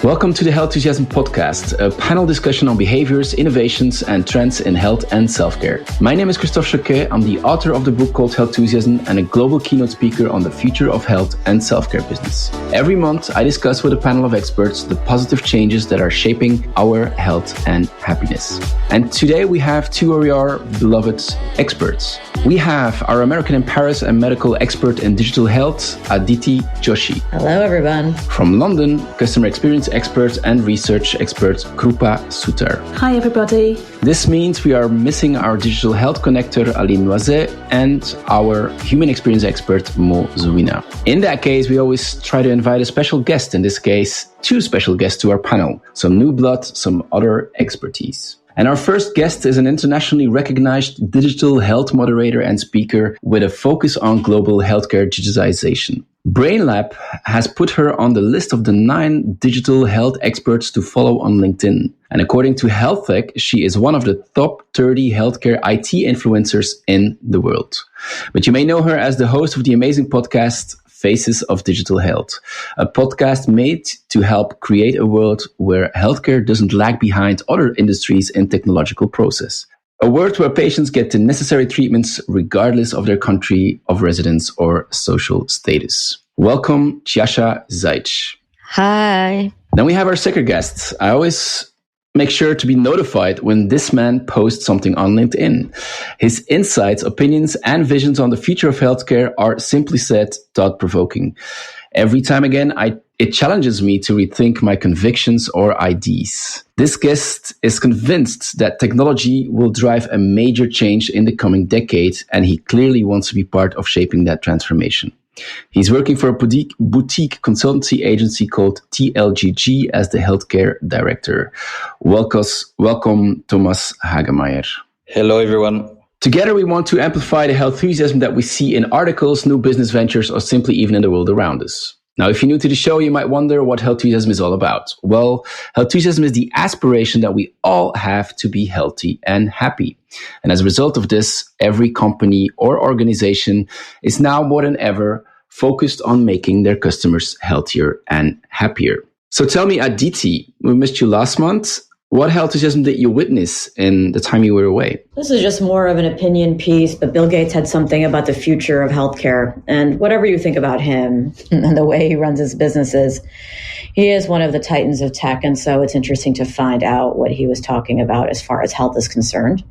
Welcome to the Health Enthusiasm Podcast, a panel discussion on behaviors, innovations, and trends in health and self-care. My name is Christophe Jauquet. I'm the author of the book called Health Enthusiasm and a global keynote speaker on the future of health and self-care business. Every month, I discuss with a panel of experts the positive changes that are shaping our health and happiness. And today we have two of our beloved experts. We have our American in Paris and medical expert in digital health, Aditi Joshi. Hello, everyone. From London, customer experience expert and research expert, Krupa Sutar. Hi, everybody. This means we are missing our digital health connector, Aline Loiset, and our human experience expert, Mo Zouina. In that case, we always try to invite a special guest, in this case, two special guests to our panel, some new blood, some other expertise. And our first guest is an internationally recognized digital health moderator and speaker with a focus on global healthcare digitization. BrainLab has put her on the list of the 9 digital health experts to follow on LinkedIn. And according to HealthTech, she is one of the top 30 healthcare IT influencers in the world. But you may know her as the host of the amazing podcast, Faces of Digital Health, a podcast made to help create a world where healthcare doesn't lag behind other industries in technological process. A world where patients get the necessary treatments regardless of their country of residence or social status. Welcome, Tjaša Zajc. Hi. Then we have our second guest. I always make sure to be notified when this man posts something on LinkedIn. His insights, opinions, and visions on the future of healthcare are, simply said, thought-provoking. Every time again, it challenges me to rethink my convictions or ideas. This guest is convinced that technology will drive a major change in the coming decade, and he clearly wants to be part of shaping that transformation. He's working for a boutique consultancy agency called TLGG as the healthcare director. Welcome, Thomas Hagemeijer. Hello, everyone. Together, we want to amplify the health enthusiasm that we see in articles, new business ventures, or simply even in the world around us. Now, if you're new to the show, you might wonder what health enthusiasm is all about. Well, health enthusiasm is the aspiration that we all have to be healthy and happy. And as a result of this, every company or organization is now more than ever focused on making their customers healthier and happier. So tell me, Aditi, we missed you last month. What health enthusiasm did you witness in the time you were away? This is just more of an opinion piece, but Bill Gates had something about the future of healthcare. And whatever you think about him and the way he runs his businesses, he is one of the titans of tech. And so it's interesting to find out what he was talking about as far as health is concerned.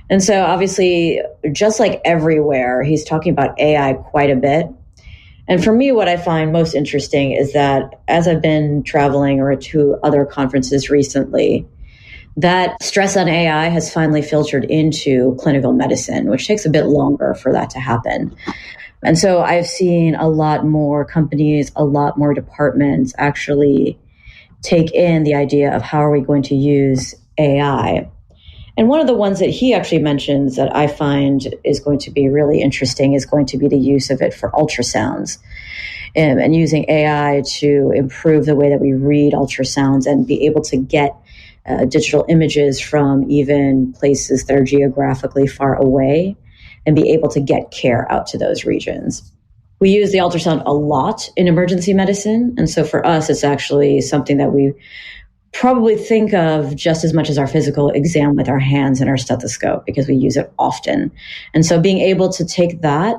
And so obviously, just like everywhere, he's talking about AI quite a bit. And for me, what I find most interesting is that as I've been traveling or to other conferences recently, that stress on AI has finally filtered into clinical medicine, which takes a bit longer for that to happen. And so I've seen a lot more companies, a lot more departments actually take in the idea of how are we going to use AI. And one of the ones that he actually mentions that I find is going to be really interesting is going to be the use of it for ultrasounds and using AI to improve the way that we read ultrasounds and be able to get digital images from even places that are geographically far away and be able to get care out to those regions. We use the ultrasound a lot in emergency medicine. And so for us, it's actually something that we probably think of just as much as our physical exam with our hands and our stethoscope because we use it often. And so being able to take that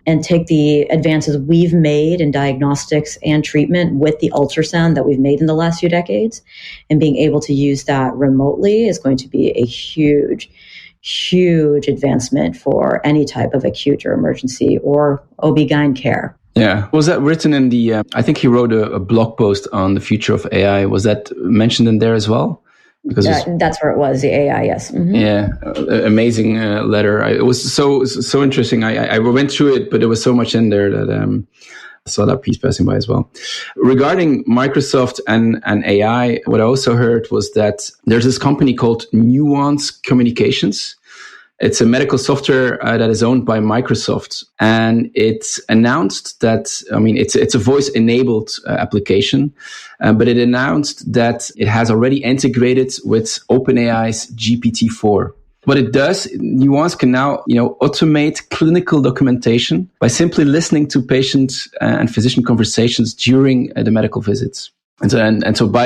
and take the advances we've made in diagnostics and treatment with the ultrasound that we've made in the last few decades and being able to use that remotely is going to be a huge advancement for any type of acute or emergency or OB-GYN care. Yeah. Was that written in the, I think he wrote a blog post on the future of AI. Was that mentioned in there as well? Because that's where it was, the AI, yes. Mm-hmm. Yeah. Amazing letter. It was so interesting. I went through it, but there was so much in there that I saw that piece passing by as well. Regarding Microsoft and AI, what I also heard was that there's this company called Nuance Communications. It's a medical software that is owned by Microsoft, and it's announced that, it's a voice-enabled application, but it announced that it has already integrated with OpenAI's GPT-4. What it does, Nuance can now, automate clinical documentation by simply listening to patient and physician conversations during the medical visits. And so by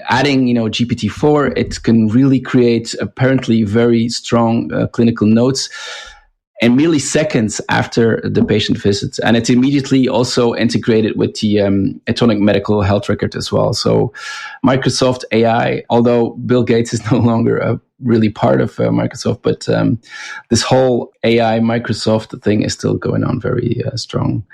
adding, GPT-4, it can really create apparently very strong clinical notes and merely seconds after the patient visits. And it's immediately also integrated with the electronic medical health record as well. So Microsoft AI, although Bill Gates is no longer really part of Microsoft, but this whole AI Microsoft thing is still going on very strong.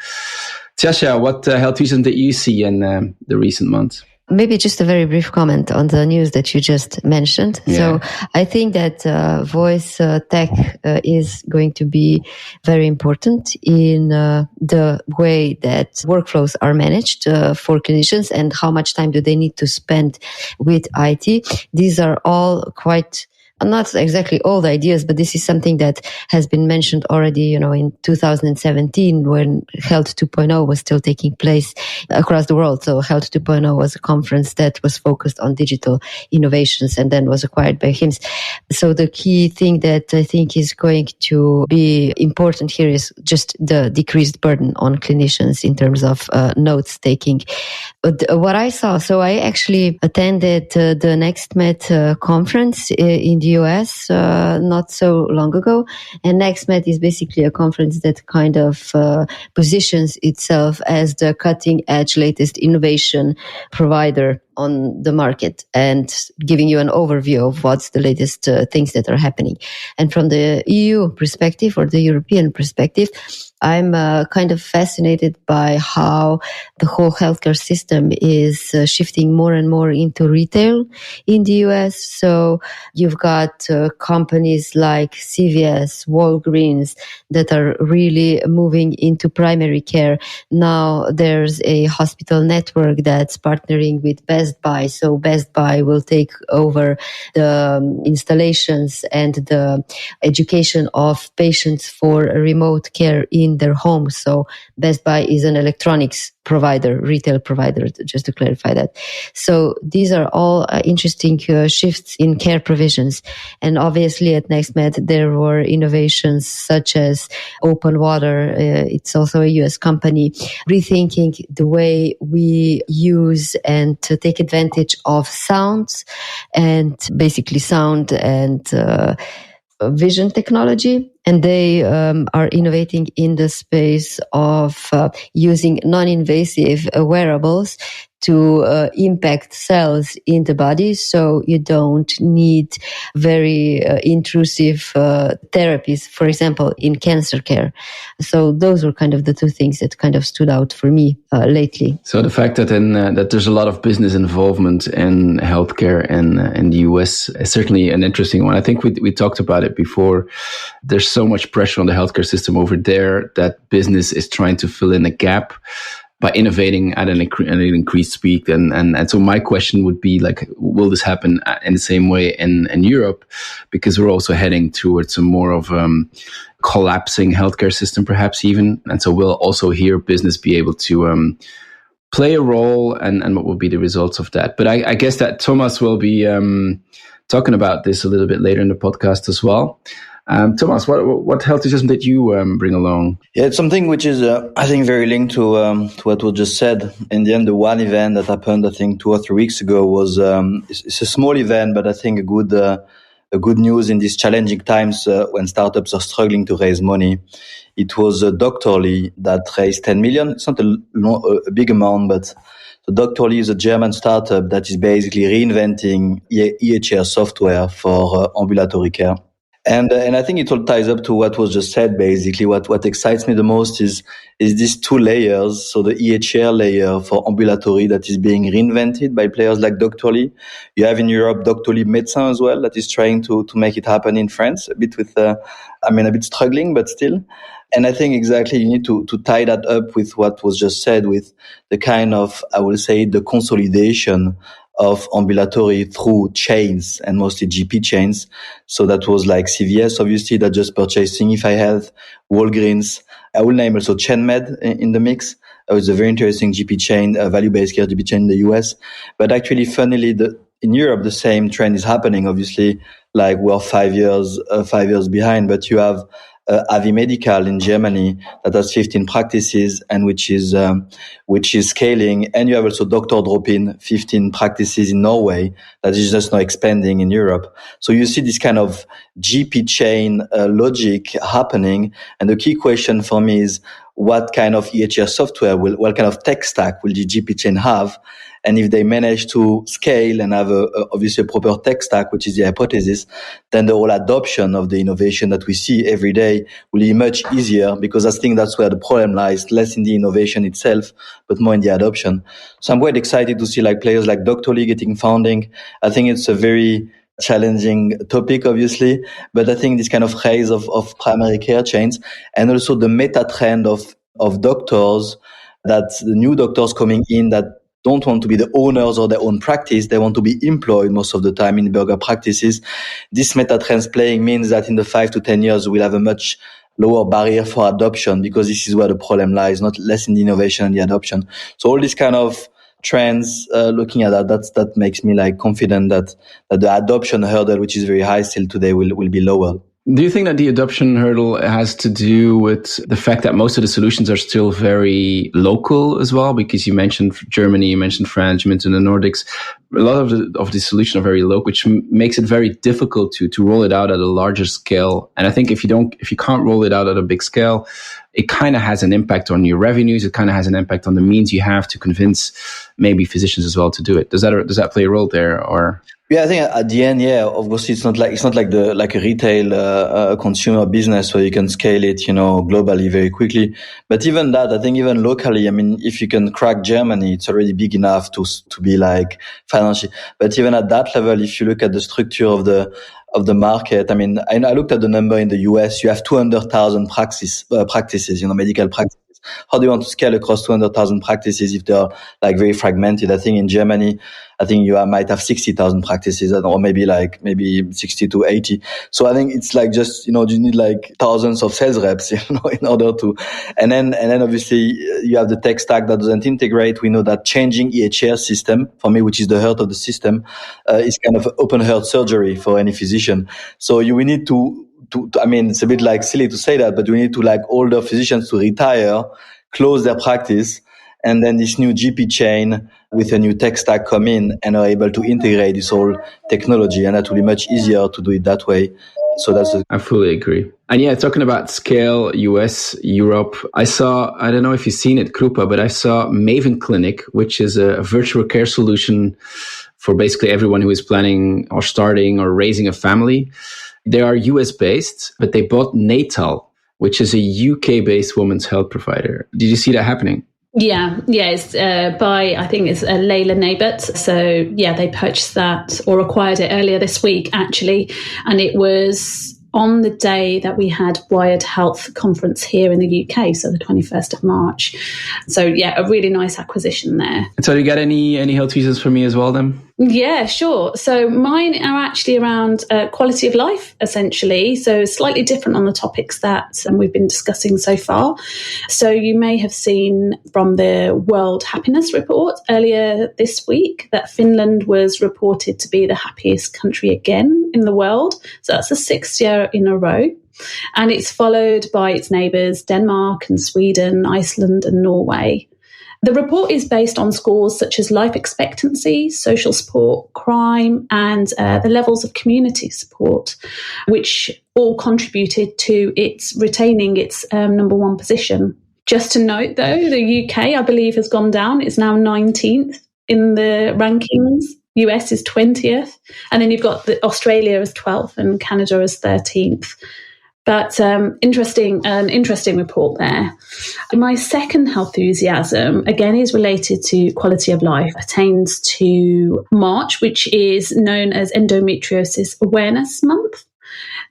Tjaša, what health reasons did you see in the recent months? Maybe just a very brief comment on the news that you just mentioned. Yeah. So I think that voice tech is going to be very important in the way that workflows are managed for clinicians and how much time do they need to spend with IT. These are all quite not exactly all the ideas, but this is something that has been mentioned already, in 2017 when Health 2.0 was still taking place across the world. So Health 2.0 was a conference that was focused on digital innovations and then was acquired by HIMSS. So the key thing that I think is going to be important here is just the decreased burden on clinicians in terms of notes taking. What I saw, so I actually attended the NextMed conference in the US not so long ago. And NextMed is basically a conference that kind of positions itself as the cutting edge latest innovation provider on the market and giving you an overview of what's the latest things that are happening. And from the EU perspective or the European perspective, I'm kind of fascinated by how the whole healthcare system is shifting more and more into retail in the US. So you've got companies like CVS, Walgreens that are really moving into primary care. Now there's a hospital network that's partnering with Best Buy. So Best Buy will take over the installations and the education of patients for remote care in their homes. So Best Buy is an electronics provider, retail provider, just to clarify that. So these are all interesting shifts in care provisions. And obviously at NextMed, there were innovations such as Open Water. It's also a US company, rethinking the way we use and to take advantage of sounds and basically sound and vision technology. And they are innovating in the space of using non-invasive wearables to impact cells in the body, so you don't need very intrusive therapies, for example, in cancer care. So those were kind of the two things that kind of stood out for me lately. So the fact that that there's a lot of business involvement in healthcare in the US is certainly an interesting one. I think we talked about it before. There's so much pressure on the healthcare system over there that business is trying to fill in a gap by innovating at an increased speed. And so my question would be, like, will this happen in the same way in Europe? Because we're also heading towards a more of collapsing healthcare system, perhaps even. And so will also here business be able to play a role, and what will be the results of that? But I guess that Thomas will be talking about this a little bit later in the podcast as well. Thomas, what healthism did you bring along? Yeah, it's something which is, I think, very linked to what was just said. In the end, the one event that happened, I think, 2 or 3 weeks ago was it's a small event, but I think a good news in these challenging times when startups are struggling to raise money. It was Doctorly that raised 10 million. It's not a big amount, but so Doctorly is a German startup that is basically reinventing EHR software for ambulatory care. And I think it all ties up to what was just said. Basically, what excites me the most is these two layers. So the EHR layer for ambulatory that is being reinvented by players like Doctorly. You have in Europe Doctorly Médecin as well that is trying to make it happen in France. A bit struggling, but still. And I think exactly you need to tie that up with what was just said, with the kind of, I will say, the consolidation of ambulatory through chains and mostly GP chains. So that was like CVS, obviously, that just purchased Signify Health, Walgreens. I will name also ChainMed in the mix. It's a very interesting GP chain, a value-based care GP chain in the US. But actually, funnily, in Europe, the same trend is happening. Obviously, like we're 5 years behind, but you have Avi Medical in Germany that has 15 practices and which is scaling. And you have also Dr. Drop-in, 15 practices in Norway that is just now expanding in Europe. So you see this kind of GP chain logic happening. And the key question for me is, what kind of EHR software what kind of tech stack will the GP chain have? And if they manage to scale and have obviously a proper tech stack, which is the hypothesis, then the whole adoption of the innovation that we see every day will be much easier, because I think that's where the problem lies, less in the innovation itself, but more in the adoption. So I'm quite excited to see like players like Doctorly getting funding. I think it's a very challenging topic, obviously, but I think this kind of rise of primary care chains, and also the meta trend of doctors, that the new doctors coming in that don't want to be the owners of their own practice. They want to be employed most of the time in burger practices. This meta trends playing means that in the 5 to 10 years, we'll have a much lower barrier for adoption, because this is where the problem lies, not less in the innovation and the adoption. So all these kind of trends, looking at that makes me like confident that the adoption hurdle, which is very high still today, will be lower. Do you think that the adoption hurdle has to do with the fact that most of the solutions are still very local as well? Because you mentioned Germany, you mentioned France, you mentioned the Nordics. A lot of the solutions are very local, which makes it very difficult to roll it out at a larger scale. And I think if you can't roll it out at a big scale, it kind of has an impact on your revenues. It kind of has an impact on the means you have to convince maybe physicians as well to do it. Does that play a role there, or? Yeah, I think at the end, yeah, of course, it's not like a retail consumer business where you can scale it, globally very quickly. But even that, I think even locally, I mean, if you can crack Germany, it's already big enough to be like financially. But even at that level, if you look at the structure of the market, I mean, I looked at the number in the US. You have 200,000 practices, medical practices. How do you want to scale across 200,000 practices if they're like very fragmented? I think in Germany, you might have 60,000 practices, or maybe 60 to 80. So I think it's like just, you need like thousands of sales reps, in order to, and then obviously you have the tech stack that doesn't integrate. We know that changing EHR system, for me, which is the heart of the system, is kind of open heart surgery for any physician. So we need to, I mean, it's a bit like silly to say that, but we need to like older physicians to retire, close their practice, and then this new GP chain with a new tech stack come in and are able to integrate this whole technology, and that will be much easier to do it that way. So I fully agree. And yeah, talking about scale, US, Europe, I don't know if you've seen it, Krupa, but I saw Maven Clinic, which is a virtual care solution for basically everyone who is planning or starting or raising a family. They are US based, but they bought Natal, which is a UK based women's health provider. Did you see that happening? Yeah, it's I think it's Layla Nabet. So yeah, they purchased that or acquired it earlier this week, actually. And it was on the day that we had Wired Health conference here in the UK, so the 21st of March. So yeah, a really nice acquisition there. So you got any health users for me as well then? Yeah, sure. So mine are actually around quality of life, essentially. So slightly different on the topics that we've been discussing so far. So you may have seen from the World Happiness Report earlier this week that Finland was reported to be the happiest country again in the world. So that's the 6th year in a row. And it's followed by its neighbours, Denmark and Sweden, Iceland and Norway. The report is based on scores such as life expectancy, social support, crime, and the levels of community support, which all contributed to its retaining its number one position. Just to note, though, the UK, I believe, has gone down. It's now 19th in the rankings. US is 20th. And then you've got Australia as 12th and Canada as 13th. But an interesting report there. My second health enthusiasm, again, is related to quality of life, pertains to March, which is known as Endometriosis Awareness Month.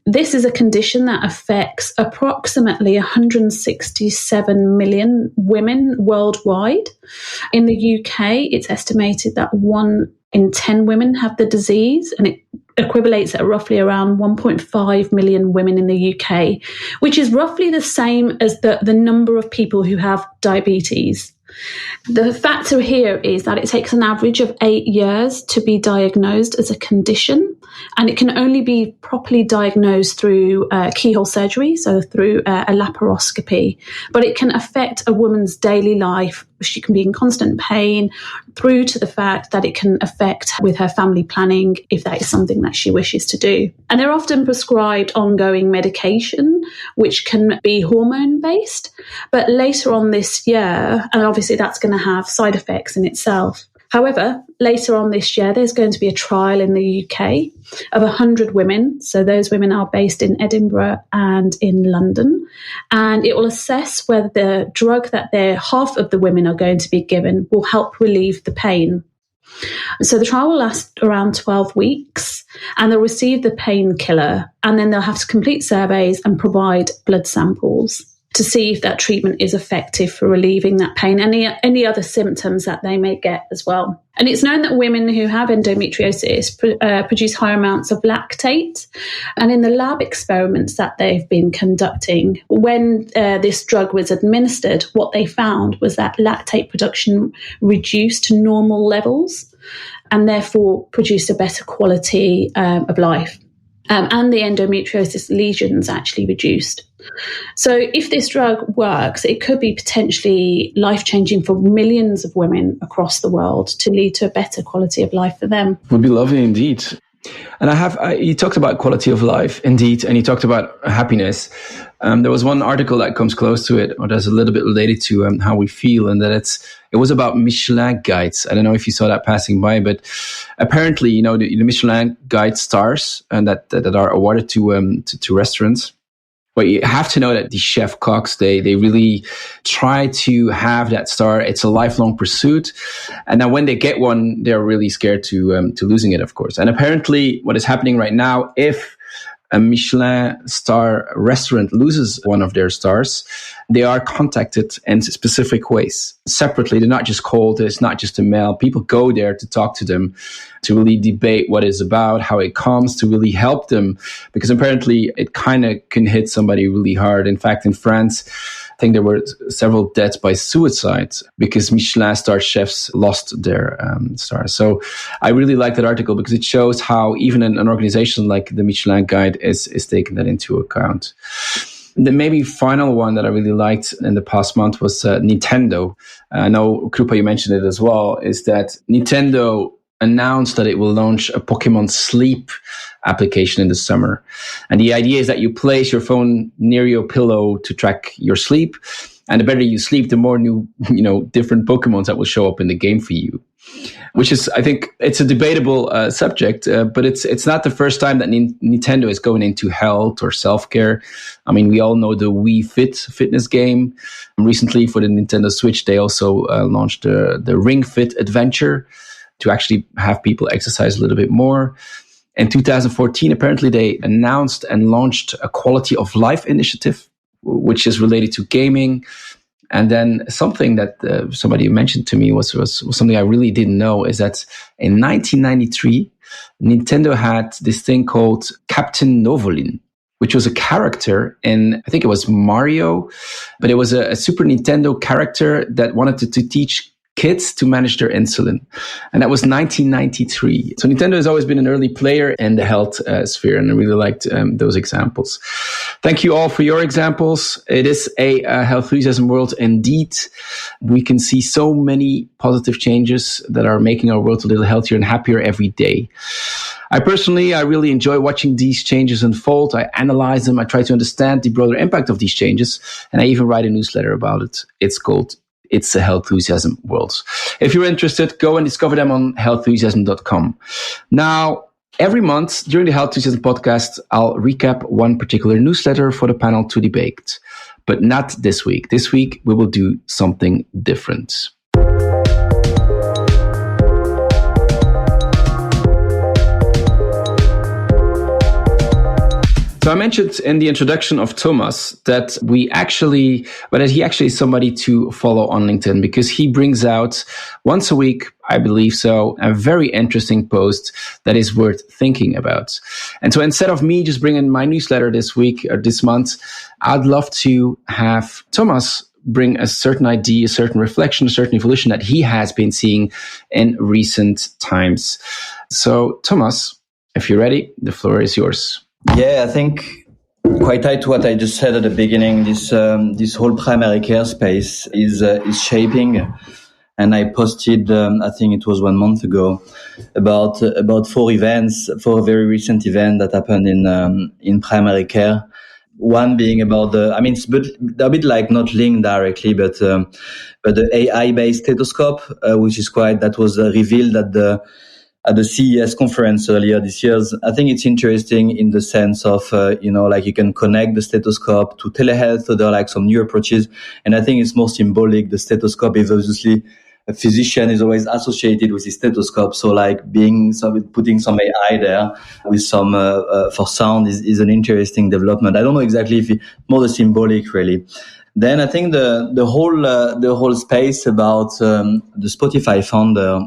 This is a condition that affects approximately 167 million women worldwide. In the UK, it's estimated that 1 in 10 women have the disease, and it equivalates at roughly around 1.5 million women in the UK, which is roughly the same as the number of people who have diabetes. The factor here is that it takes an average of 8 years to be diagnosed as a condition, And it can only be properly diagnosed through keyhole surgery, so through a laparoscopy. But it can affect a woman's daily life. She can be in constant pain, through to the fact that it can affect with her family planning if that is something that she wishes to do. And they're often prescribed ongoing medication, which can be hormone based. But later on this year, and obviously that's going to have side effects in itself. However, later on this year, there's going to be a trial in the UK of 100 women. So those women are based in Edinburgh and in London. And it will assess whether the drug that half of the women are going to be given will help relieve the pain. So the trial will last around 12 weeks, and they'll receive the painkiller, and then they'll have to complete surveys and provide blood samples to see if that treatment is effective for relieving that pain, any other symptoms that they may get as well. And it's known that women who have endometriosis produce higher amounts of lactate. And in the lab experiments that they've been conducting, when this drug was administered, what they found was that lactate production reduced to normal levels and therefore produced a better quality of life. And the endometriosis lesions actually reduced. So if this drug works, it could be potentially life-changing for millions of women across the world to lead to a better quality of life for them. Would be lovely indeed. And you talked about quality of life, indeed, and you talked about happiness. There was one article that comes close to it, or that's a little bit related to how we feel, and that it was about Michelin guides. I don't know if you saw that passing by, but apparently, the Michelin guide stars and that are awarded to restaurants. But you have to know that the chef cooks, they really try to have that star. It's a lifelong pursuit. And now when they get one, they're really scared to losing it, of course. And apparently what is happening right now, if a Michelin star restaurant loses one of their stars, they are contacted in specific ways. Separately, they're not just called, it's not just a mail. People go there to talk to them, to really debate what it's about, how it comes, to really help them. Because apparently it kind of can hit somebody really hard. In fact, in France, I think there were several deaths by suicide because Michelin star chefs lost their stars. So I really like that article because it shows how even an organization like the Michelin Guide is taking that into account. The maybe final one that I really liked in the past month was Nintendo. I know, Krupa, you mentioned it as well, is that Nintendo announced that it will launch a Pokemon Sleep application in the summer. And the idea is that you place your phone near your pillow to track your sleep. And the better you sleep, the more new, different Pokemons that will show up in the game for you. Which is, I think, it's a debatable subject, but it's not the first time that Nintendo is going into health or self-care. I mean, we all know the Wii Fit fitness game. Recently, for the Nintendo Switch, they also launched the Ring Fit Adventure to actually have people exercise a little bit more. In 2014, apparently, they announced and launched a quality of life initiative, which is related to gaming. And then something that somebody mentioned to me was something I really didn't know, is that in 1993, Nintendo had this thing called Captain Novolin, which was a character in, I think it was Mario, but it was a Super Nintendo character that wanted to teach kids to manage their insulin. And that was 1993. So Nintendo has always been an early player in the health sphere, and I really liked those examples. Thank you all for your examples. It is a health enthusiasm world indeed. We can see so many positive changes that are making our world a little healthier and happier every day. I really enjoy watching these changes unfold. I analyze them. I try to understand the broader impact of these changes. And I even write a newsletter about it. It's called It's a Health Enthusiasm World. If you're interested, go and discover them on healthenthusiasm.com. Now, every month during the Health Enthusiasm podcast, I'll recap one particular newsletter for the panel to debate. But not this week. This week, we will do something different. So I mentioned in the introduction of Thomas that he actually is somebody to follow on LinkedIn, because he brings out once a week, I believe so, a very interesting post that is worth thinking about. And so instead of me just bringing my newsletter this week or this month, I'd love to have Thomas bring a certain idea, a certain reflection, a certain evolution that he has been seeing in recent times. So Thomas, If you're ready, the floor is yours. Yeah, I think quite tied to what I just said at the beginning. This whole primary care space is shaping, and I posted, I think it was 1 month ago, about 4 events, 4 very recent events that happened in primary care. One being about it's a bit like not linked directly, but the AI-based stethoscope, that was revealed at the CES conference earlier this year. I think it's interesting in the sense of, you can connect the stethoscope to telehealth. So there are like some new approaches. And I think it's more symbolic. The stethoscope is obviously, a physician is always associated with his stethoscope. So like putting some AI there with some, for sound is an interesting development. I don't know exactly if it's more the symbolic really. Then I think the whole space about, the Spotify founder,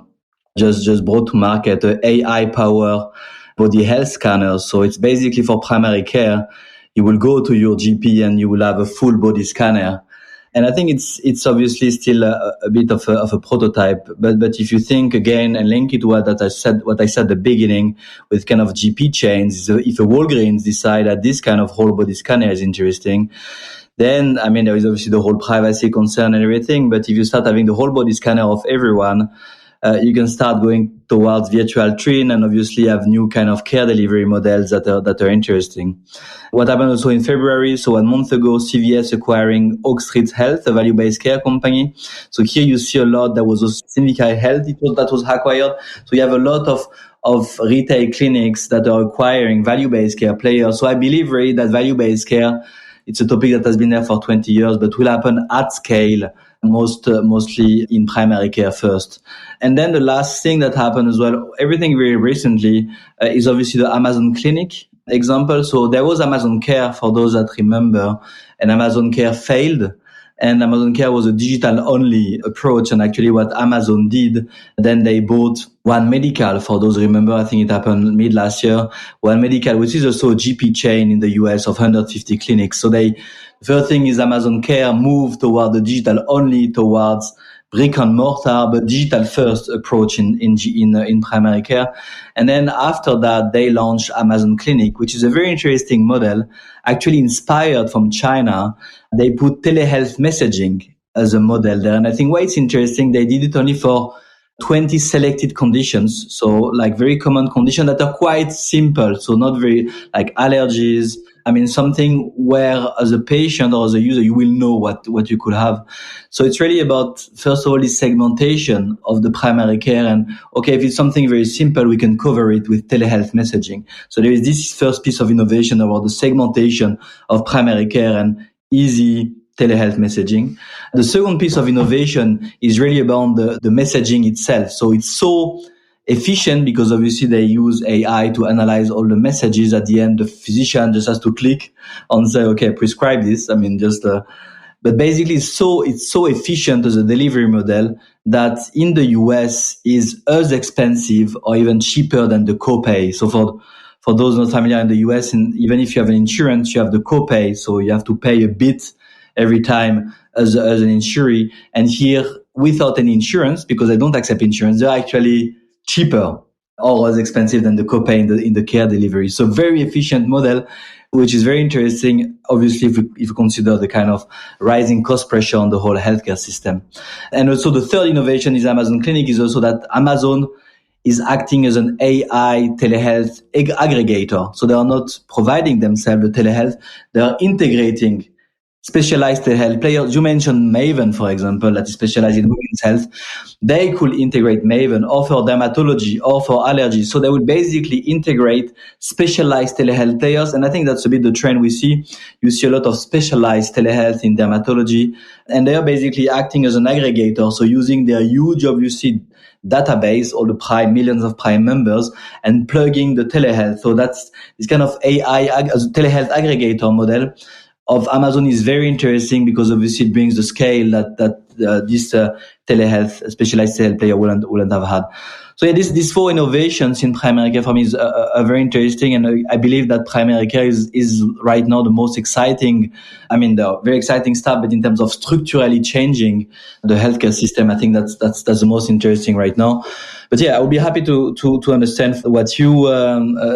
just brought to market a AI-powered body health scanner. So it's basically for primary care. You will go to your GP and you will have a full body scanner. And I think it's obviously still a bit of a prototype. But if you think again and link it to what I said at the beginning with kind of GP chains, if a Walgreens decide that this kind of whole body scanner is interesting, then, there is obviously the whole privacy concern and everything. But if you start having the whole body scanner of everyone, you can start going towards virtual twin and obviously have new kind of care delivery models that are interesting. What happened also in February, so 1 month ago, CVS acquiring Oak Street Health, a value-based care company. So here you see a lot that was also Syndica Health that was acquired. So you have a lot of retail clinics that are acquiring value-based care players. So I believe really that value-based care, it's a topic that has been there for 20 years, but will happen at scale, mostly in primary care first. And then the last thing that happened as well, everything very recently, is obviously the Amazon Clinic example. So there was Amazon Care, for those that remember, and Amazon Care failed. And Amazon Care was a digital-only approach. And actually what Amazon did, then they bought One Medical, for those who remember, I think it happened mid last year. One Medical, which is also a GP chain in the US of 150 clinics. So the first thing is Amazon Care moved toward the digital-only, towards brick and mortar, but digital first approach in primary care. And then after that, they launched Amazon Clinic, which is a very interesting model, actually inspired from China. They put telehealth messaging as a model there. And I think why it's interesting, they did it only for 20 selected conditions. So like very common conditions that are quite simple. So not very like allergies. Something where as a patient or as a user, you will know what you could have. So it's really about, first of all, this segmentation of the primary care. And okay, if it's something very simple, we can cover it with telehealth messaging. So there is this first piece of innovation about the segmentation of primary care and easy telehealth messaging. The second piece of innovation is really about the messaging itself. So it's so efficient because obviously they use AI to analyze all the messages. At the end, the physician just has to click and say, okay, prescribe this. But basically it's so efficient as a delivery model that in the US is as expensive or even cheaper than the copay. So for those not familiar in the US, and even if you have an insurance, you have the copay. So you have to pay a bit every time as an insurer. And here, without any insurance, because they don't accept insurance, they're actually cheaper or as expensive than the copay in the care delivery. So very efficient model, which is very interesting, obviously, if you consider the kind of rising cost pressure on the whole healthcare system. And also the third innovation is Amazon Clinic, is also that Amazon is acting as an AI telehealth aggregator. So they are not providing themselves the telehealth, they are integrating specialized telehealth players. You mentioned Maven, for example, that is specialized in women's health. They could integrate Maven or for dermatology or for allergies. So they would basically integrate specialized telehealth players. And I think that's a bit the trend we see. You see a lot of specialized telehealth in dermatology, and they are basically acting as an aggregator. So using their huge, obviously, database, all the Prime, millions of Prime members, and plugging the telehealth. So that's this kind of AI as a telehealth aggregator model of Amazon is very interesting because obviously it brings the scale that this telehealth, specialized telehealth player wouldn't have had. So yeah, these 4 innovations in primary care for me are very interesting, and I believe that primary care is right now the most exciting. I mean, the very exciting stuff, but in terms of structurally changing the healthcare system, I think that's the most interesting right now. But yeah, I would be happy to understand what you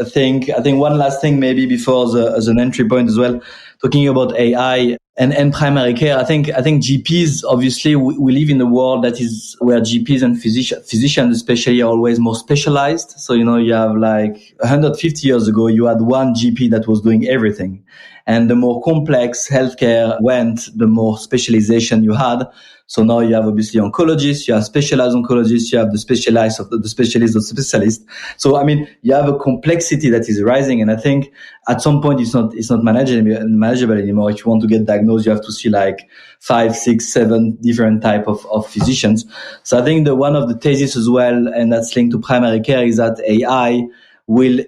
think. I think one last thing maybe before as an entry point as well, talking about AI and primary care. I think GPs, obviously we live in a world that is where GPs and physicians especially are always more specialized. So, you have like 150 years ago, you had one GP that was doing everything. And the more complex healthcare went, the more specialization you had. So now you have obviously oncologists, you have specialized oncologists, you have the specialized of the specialist of specialists. So, I mean, you have a complexity that is rising. And I think at some point it's not manageable anymore. If you want to get diagnosed, you have to see like 5, 6, 7 different type of physicians. So I think one of the theses as well, and that's linked to primary care, is that AI will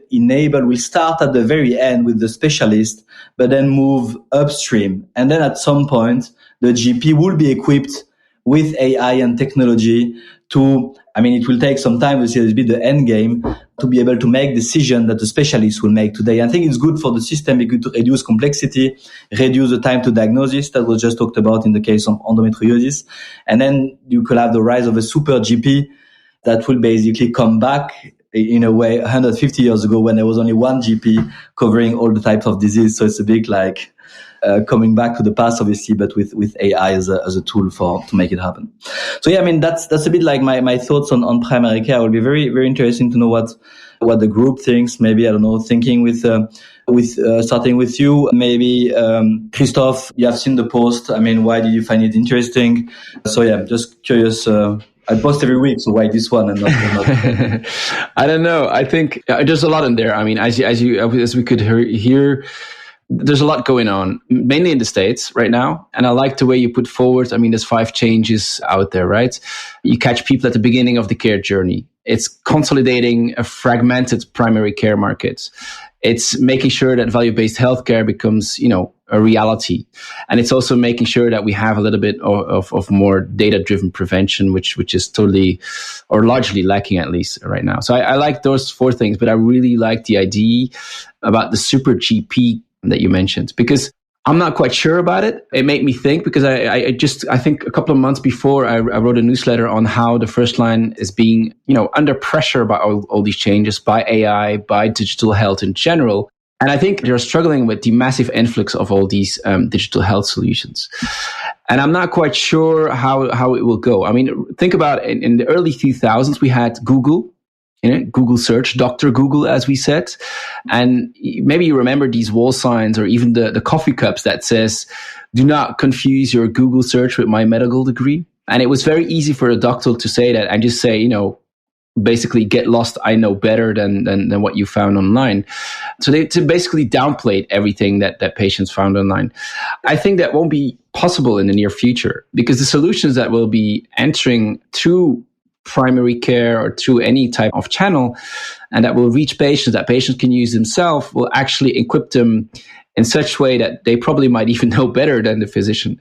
start at the very end with the specialist, but then move upstream. And then at some point, the GP will be equipped with AI and technology it will take some time, it'll be the end game, to be able to make decisions that the specialists will make today. I think it's good for the system because to reduce complexity, reduce the time to diagnosis that was just talked about in the case of endometriosis. And then you could have the rise of a super GP that will basically come back in a way 150 years ago when there was only one GP covering all the types of disease. So it's a big coming back to the past, obviously, but with AI as a tool to make it happen. So yeah, I mean, that's a bit like my thoughts on primary care. It will be very, very interesting to know what the group thinks. Maybe, I don't know, thinking with starting with you, maybe, Christophe, you have seen the post. I mean, why did you find it interesting? So yeah, I'm just curious. I post every week, so why this one and not? I don't know. I think there's a lot in there. I mean, as we could hear, there's a lot going on, mainly in the States right now. And I like the way you put forward. I mean, there's 5 changes out there, right? You catch people at the beginning of the care journey. It's consolidating a fragmented primary care market. It's making sure that value-based healthcare becomes, a reality. And it's also making sure that we have a little bit of more data-driven prevention, which is totally or largely lacking, at least right now. So I like those 4 things, but I really like the idea about the super GP that you mentioned, because I'm not quite sure about it. It made me think, because I think a couple of months before I wrote a newsletter on how the first line is being, under pressure by all these changes, by AI, by digital health in general. And I think they're struggling with the massive influx of all these digital health solutions. And I'm not quite sure how it will go. I mean, think about it. In the early 2000s, we had Google. Google search, Dr. Google, as we said. And maybe you remember these wall signs or even the coffee cups that says, do not confuse your Google search with my medical degree. And it was very easy for a doctor to say that and just say, basically get lost. I know better than what you found online. So they basically downplayed everything that patients found online. I think that won't be possible in the near future, because the solutions that will be entering through primary care or through any type of channel and that will reach patients, that patients can use themselves, will actually equip them in such a way that they probably might even know better than the physician,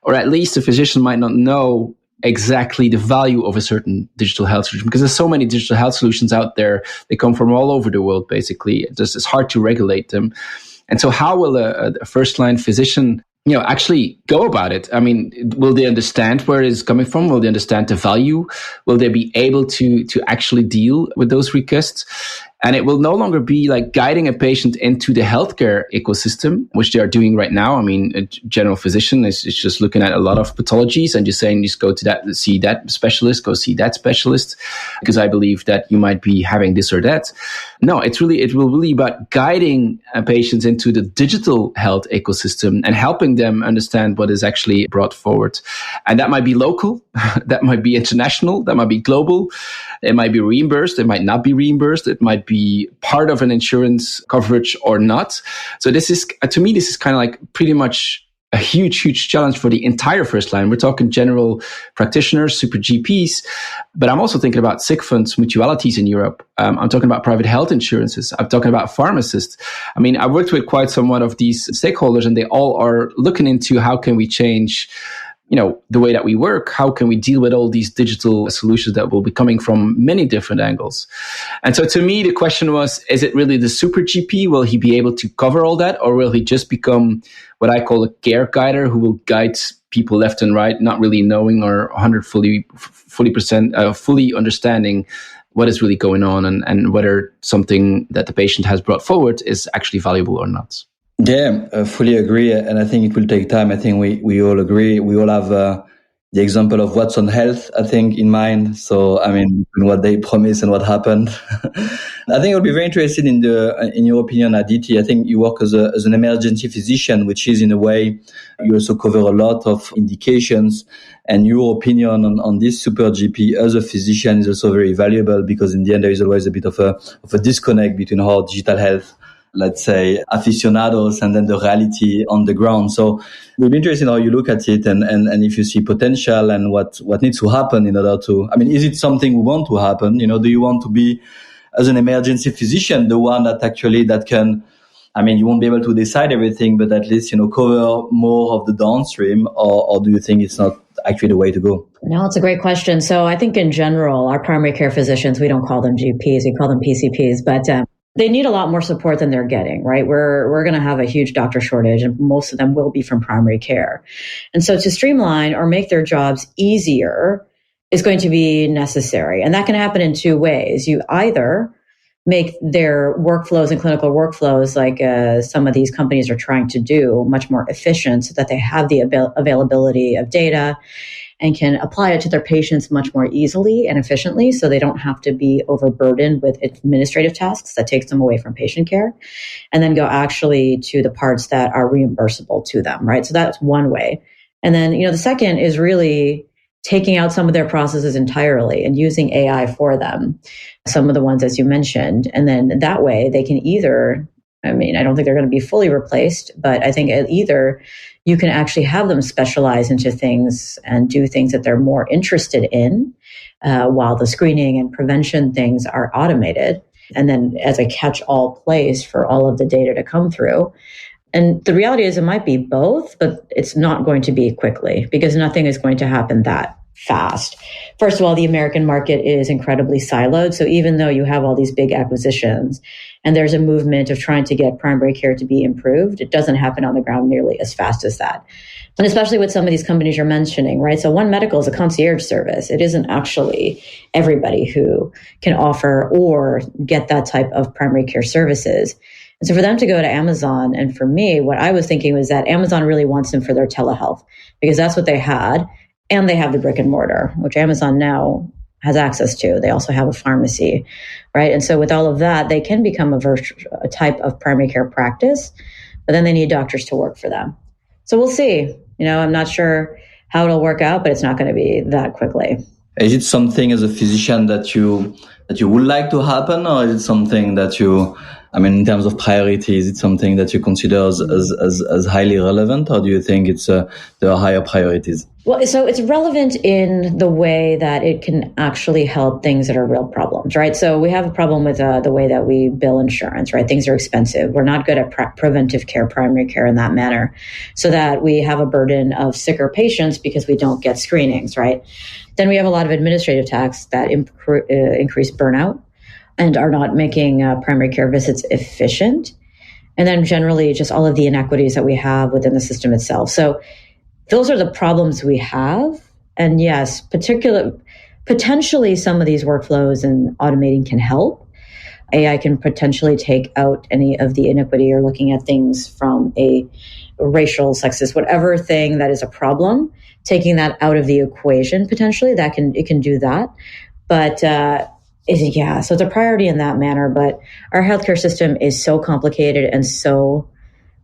or at least the physician might not know exactly the value of a certain digital health solution, because there's so many digital health solutions out there. They come from all over the world, basically. It's hard to regulate them. And so how will a first-line physician actually go about it? I mean, will they understand where it is coming from? Will they understand the value? Will they be able to actually deal with those requests? And it will no longer be like guiding a patient into the healthcare ecosystem, which they are doing right now. I mean, a general physician is just looking at a lot of pathologies and just saying, just go to that, see that specialist, go see that specialist, because I believe that you might be having this or that. No, it will really about guiding patients into the digital health ecosystem and helping them understand what is actually brought forward. And that might be local, that might be international, that might be global. It might be reimbursed, it might not be reimbursed, it might be part of an insurance coverage or not. So this is, to me, this is kind of like pretty much a huge challenge for the entire first line. We're talking general practitioners, super GPs, but I'm also thinking about sick funds, mutualities in Europe. I'm talking about private health insurances. I'm talking about pharmacists. I mean, I worked with quite somewhat of these stakeholders, and they all are looking into how can we change the way that we work, how can we deal with all these digital solutions that will be coming from many different angles. And so to me, the question was, is it really the super GP? Will he be able to cover all that? Or will he just become what I call a care guider who will guide people left and right, not really knowing or fully understanding what is really going on and whether something that the patient has brought forward is actually valuable or not? Yeah, I fully agree. And I think it will take time. I think we all agree. We all have the example of Watson Health, I think, in mind. So, I mean, what they promised and what happened. I think I'll be very interested in your opinion, Aditi. I think you work as an emergency physician, which is in a way, you also cover a lot of indications. And your opinion on this super GP as a physician is also very valuable, because in the end, there is always a bit of a disconnect between how digital health, let's say, aficionados and then the reality on the ground. So we'll be interested in how you look at it and if you see potential and what needs to happen in order to, I mean, is it something we want to happen? Do you want to be, as an emergency physician, the one that can, I mean, you won't be able to decide everything, but at least, cover more of the downstream, or do you think it's not actually the way to go? No, it's a great question. So I think in general, our primary care physicians, we don't call them GPs, we call them PCPs, but they need a lot more support than they're getting, right? We're going to have a huge doctor shortage, and most of them will be from primary care. And so to streamline or make their jobs easier is going to be necessary. And that can happen in two ways. You either make their workflows and clinical workflows, like some of these companies are trying to do, much more efficient so that they have the availability of data and can apply it to their patients much more easily and efficiently, so they don't have to be overburdened with administrative tasks that takes them away from patient care, and then go actually to the parts that are reimbursable to them, right? So that's one way. And then, the second is really taking out some of their processes entirely and using AI for them, some of the ones, as you mentioned. And then that way they can either, I don't think they're going to be fully replaced, but I think either you can actually have them specialize into things and do things that they're more interested in, while the screening and prevention things are automated. And then as a catch-all place for all of the data to come through. And the reality is it might be both, but it's not going to be quickly, because nothing is going to happen that fast. First of all, the American market is incredibly siloed. So even though you have all these big acquisitions and there's a movement of trying to get primary care to be improved, it doesn't happen on the ground nearly as fast as that. And especially with some of these companies you're mentioning, right? So One Medical is a concierge service. It isn't actually everybody who can offer or get that type of primary care services. And so for them to go to Amazon, and for me, what I was thinking was that Amazon really wants them for their telehealth, because that's what they had. And they have the brick and mortar, which Amazon now has access to. They also have a pharmacy, right? And so with all of that, they can become a type of primary care practice, but then they need doctors to work for them. So we'll see. I'm not sure how it'll work out, but it's not going to be that quickly. Is it something as a physician that you would like to happen, or is it something that in terms of priority, is it something that you consider as highly relevant, or do you think there are higher priorities? Well, so it's relevant in the way that it can actually help things that are real problems, right? So we have a problem with the way that we bill insurance, right? Things are expensive. We're not good at preventive care, primary care in that manner, so that we have a burden of sicker patients because we don't get screenings, right? Then we have a lot of administrative tasks that increase burnout and are not making primary care visits efficient. And then generally just all of the inequities that we have within the system itself. So those are the problems we have. And yes, potentially some of these workflows and automating can help. AI can potentially take out any of the inequity, or looking at things from a racial, sexist, whatever thing that is a problem, taking that out of the equation potentially, it can do that. But so it's a priority in that manner. But our healthcare system is so complicated and so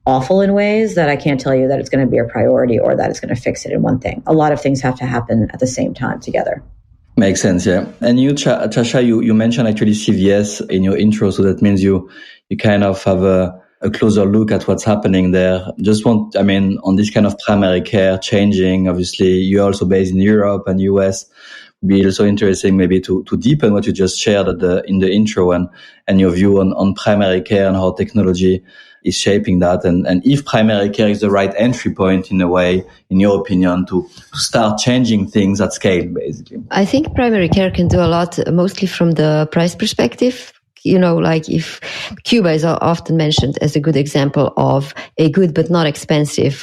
awful in ways that I can't tell you that it's going to be a priority or that it's going to fix it in one thing. A lot of things have to happen at the same time together. Makes sense, yeah. And you, Tjaša, you mentioned actually CVS in your intro, so that means you kind of have a closer look at what's happening there. On this kind of primary care changing, obviously you're also based in Europe and US. Be also interesting maybe to deepen what you just shared in the intro and your view on primary care and how technology is shaping that, and if primary care is the right entry point in a way, in your opinion, to start changing things at scale, basically. I think primary care can do a lot, mostly from the price perspective. Like if Cuba is often mentioned as a good example of a good but not expensive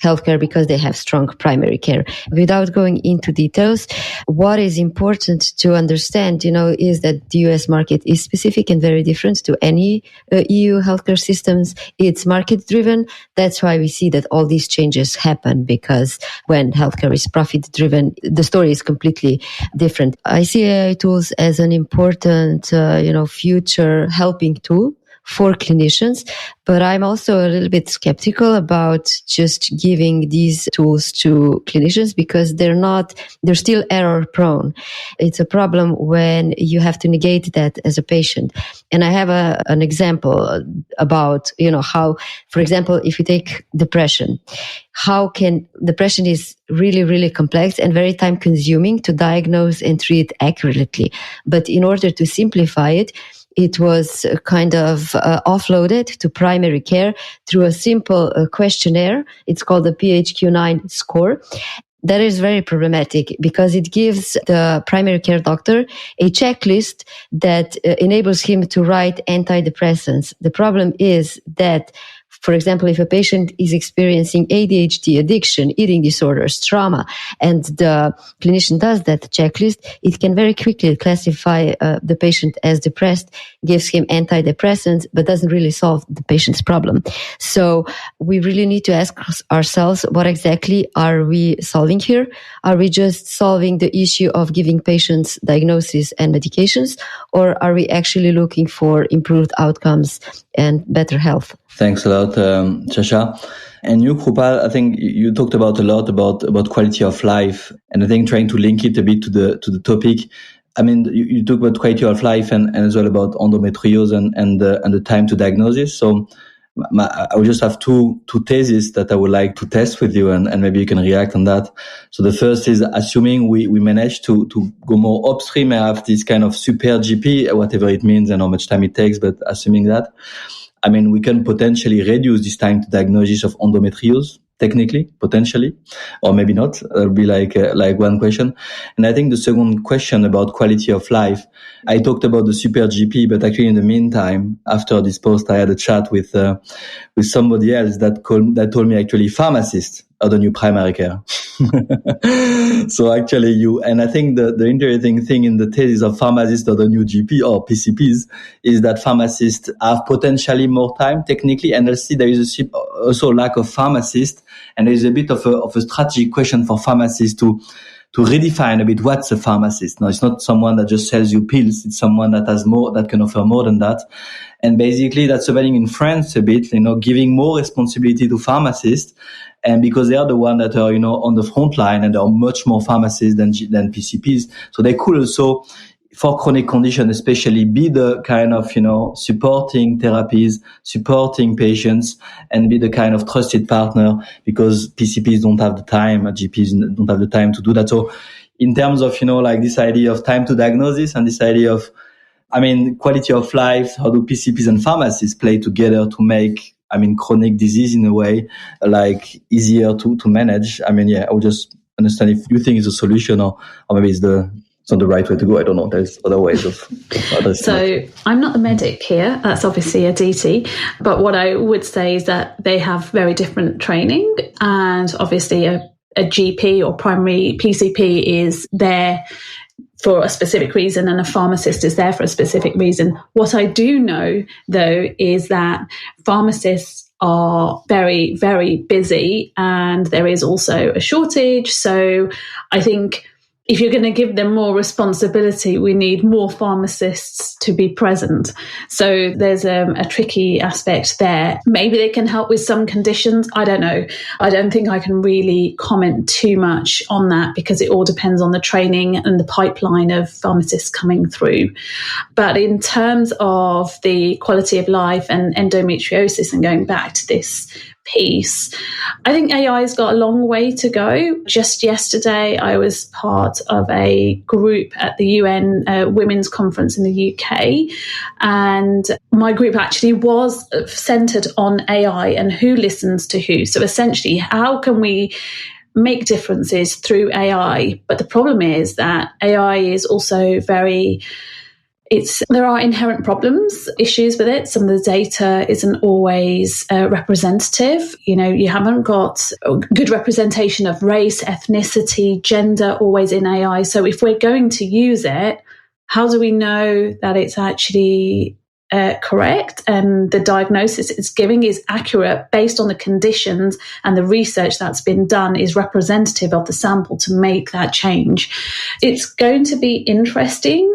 healthcare because they have strong primary care. Without going into details, what is important to understand, is that the US market is specific and very different to any EU healthcare systems. It's market driven. That's why we see that all these changes happen, because when healthcare is profit driven, the story is completely different. I see AI tools as an important, future helping tool for clinicians, but I'm also a little bit skeptical about just giving these tools to clinicians because they're still error prone. It's a problem when you have to negate that as a patient. And I have an example about, how, for example, if you take depression, depression is really, really complex and very time consuming to diagnose and treat accurately. But in order to simplify it, it was kind of offloaded to primary care through a simple questionnaire. It's called the PHQ-9 score. That is very problematic because it gives the primary care doctor a checklist that enables him to write antidepressants. The problem is that, for example, if a patient is experiencing ADHD, addiction, eating disorders, trauma, and the clinician does that checklist, it can very quickly classify the patient as depressed, gives him antidepressants, but doesn't really solve the patient's problem. So we really need to ask ourselves, what exactly are we solving here? Are we just solving the issue of giving patients diagnosis and medications, or are we actually looking for improved outcomes and better health? Thanks a lot, Tjaša. And you, Krupal, I think you talked a lot about quality of life, and I think trying to link it a bit to the topic. I mean, you talk about quality of life and as well about endometriosis and the time to diagnosis. So I would just have two theses that I would like to test with you, and maybe you can react on that. So the first is, assuming we manage to go more upstream and have this kind of super GP, whatever it means and how much time it takes, but assuming that, I mean, we can potentially reduce this time to diagnosis of endometriosis, technically, potentially, or maybe not. That'll be like one question. And I think the second question about quality of life, I talked about the super GP, but actually in the meantime, after this post, I had a chat with somebody else that told me actually pharmacists are the new primary care. So actually and I think the interesting thing in the thesis of pharmacists are the new GP or PCPs is that pharmacists have potentially more time technically, and I see there is also lack of pharmacists, and there is a bit of a strategic question for pharmacists to redefine a bit what's a pharmacist. Now, it's not someone that just sells you pills. It's someone that has more, that can offer more than that. And basically that's happening in France a bit, giving more responsibility to pharmacists. And because they are the ones that are, on the front line, and there are much more pharmacists than PCPs. So they could also, for chronic condition especially, be the kind of, supporting therapies, supporting patients, and be the kind of trusted partner, because PCPs don't have the time, GPs don't have the time to do that. So in terms of, this idea of time to diagnosis and this idea of, quality of life, how do PCPs and pharmacists play together to make, chronic disease in a way, easier to manage? I would just understand if you think it's a solution or maybe it's not the right way to go. I don't know. There's other ways of others. So I'm not the medic here. That's obviously a DT. But what I would say is that they have very different training, and obviously a GP or primary PCP is there for a specific reason, and a pharmacist is there for a specific reason. What I do know, though, is that pharmacists are very, very busy, and there is also a shortage. So I think if you're going to give them more responsibility, we need more pharmacists to be present. So there's a tricky aspect there. Maybe they can help with some conditions. I don't know. I don't think I can really comment too much on that because it all depends on the training and the pipeline of pharmacists coming through. But in terms of the quality of life and endometriosis, and going back to this piece, I think AI's got a long way to go. Just yesterday, I was part of a group at the UN Women's Conference in the UK, and my group actually was centred on AI and who listens to who. So essentially, how can we make differences through AI? But the problem is that AI is also there are inherent problems, issues with it. Some of the data isn't always representative. You haven't got a good representation of race, ethnicity, gender always in AI. So if we're going to use it, how do we know that it's actually correct and the diagnosis it's giving is accurate based on the conditions and the research that's been done is representative of the sample to make that change? It's going to be interesting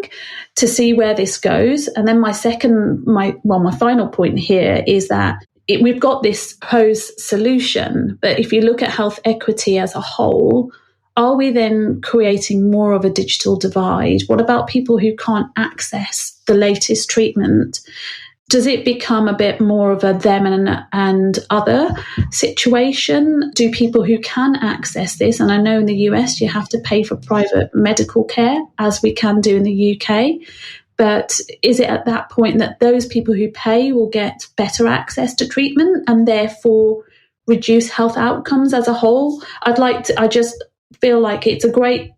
to see where this goes. And then my final point here is that we've got this proposed solution, but if you look at health equity as a whole, are we then creating more of a digital divide? What about people who can't access the latest treatment? Does it become a bit more of a them and other situation? Do people who can access this, and I know in the US you have to pay for private medical care, as we can do in the UK, but is it at that point that those people who pay will get better access to treatment and therefore reduce health outcomes as a whole? I just feel like it's a great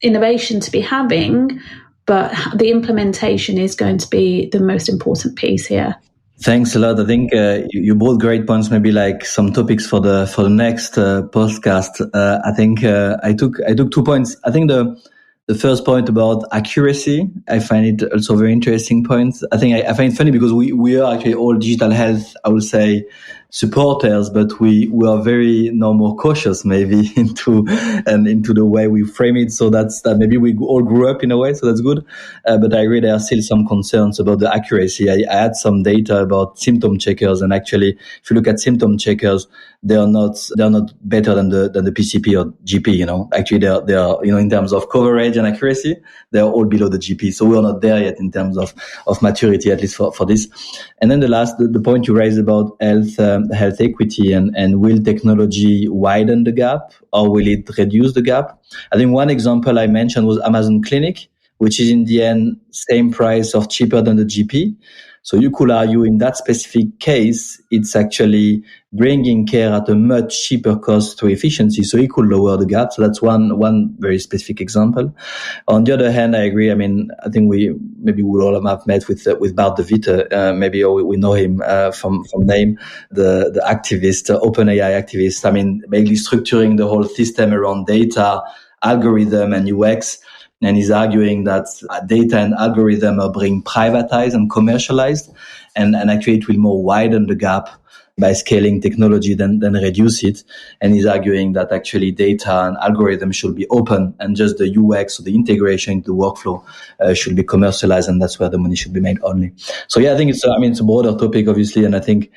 innovation to be having, but the implementation is going to be the most important piece here. Thanks a lot. I think you brought great points. Maybe like some topics for the next podcast. I think I took 2 points. I think the first point about accuracy, I find it also a very interesting point. I think I find it funny because we are actually all digital health, I would say, supporters, but we are very more cautious maybe into the way we frame it. So that maybe we all grew up in a way, so that's good. But I agree there are still some concerns about the accuracy. I had some data about symptom checkers, and actually, if you look at symptom checkers, they are not better than the PCP or GP. Actually they are in terms of coverage and accuracy, they are all below the GP. So we are not there yet in terms of maturity, at least for this. And then the point you raised about health equity and will technology widen the gap or will it reduce the gap? I think one example I mentioned was Amazon Clinic, which is in the end same price or cheaper than the GP. So you could argue in that specific case, it's actually bringing care at a much cheaper cost to efficiency. So it could lower the gap. So that's one very specific example. On the other hand, I agree. I mean, I think we all have met with Bart de Witte. Maybe we know him from name, the activist, OpenAI activist. I mean, basically structuring the whole system around data, algorithm, and UX. And he's arguing that data and algorithm are being privatized and commercialized, and actually it will more widen the gap by scaling technology than reduce it. And he's arguing that actually data and algorithm should be open, and just the UX or the integration into the workflow should be commercialized, and that's where the money should be made only. So yeah, I think it's a broader topic, obviously, and I think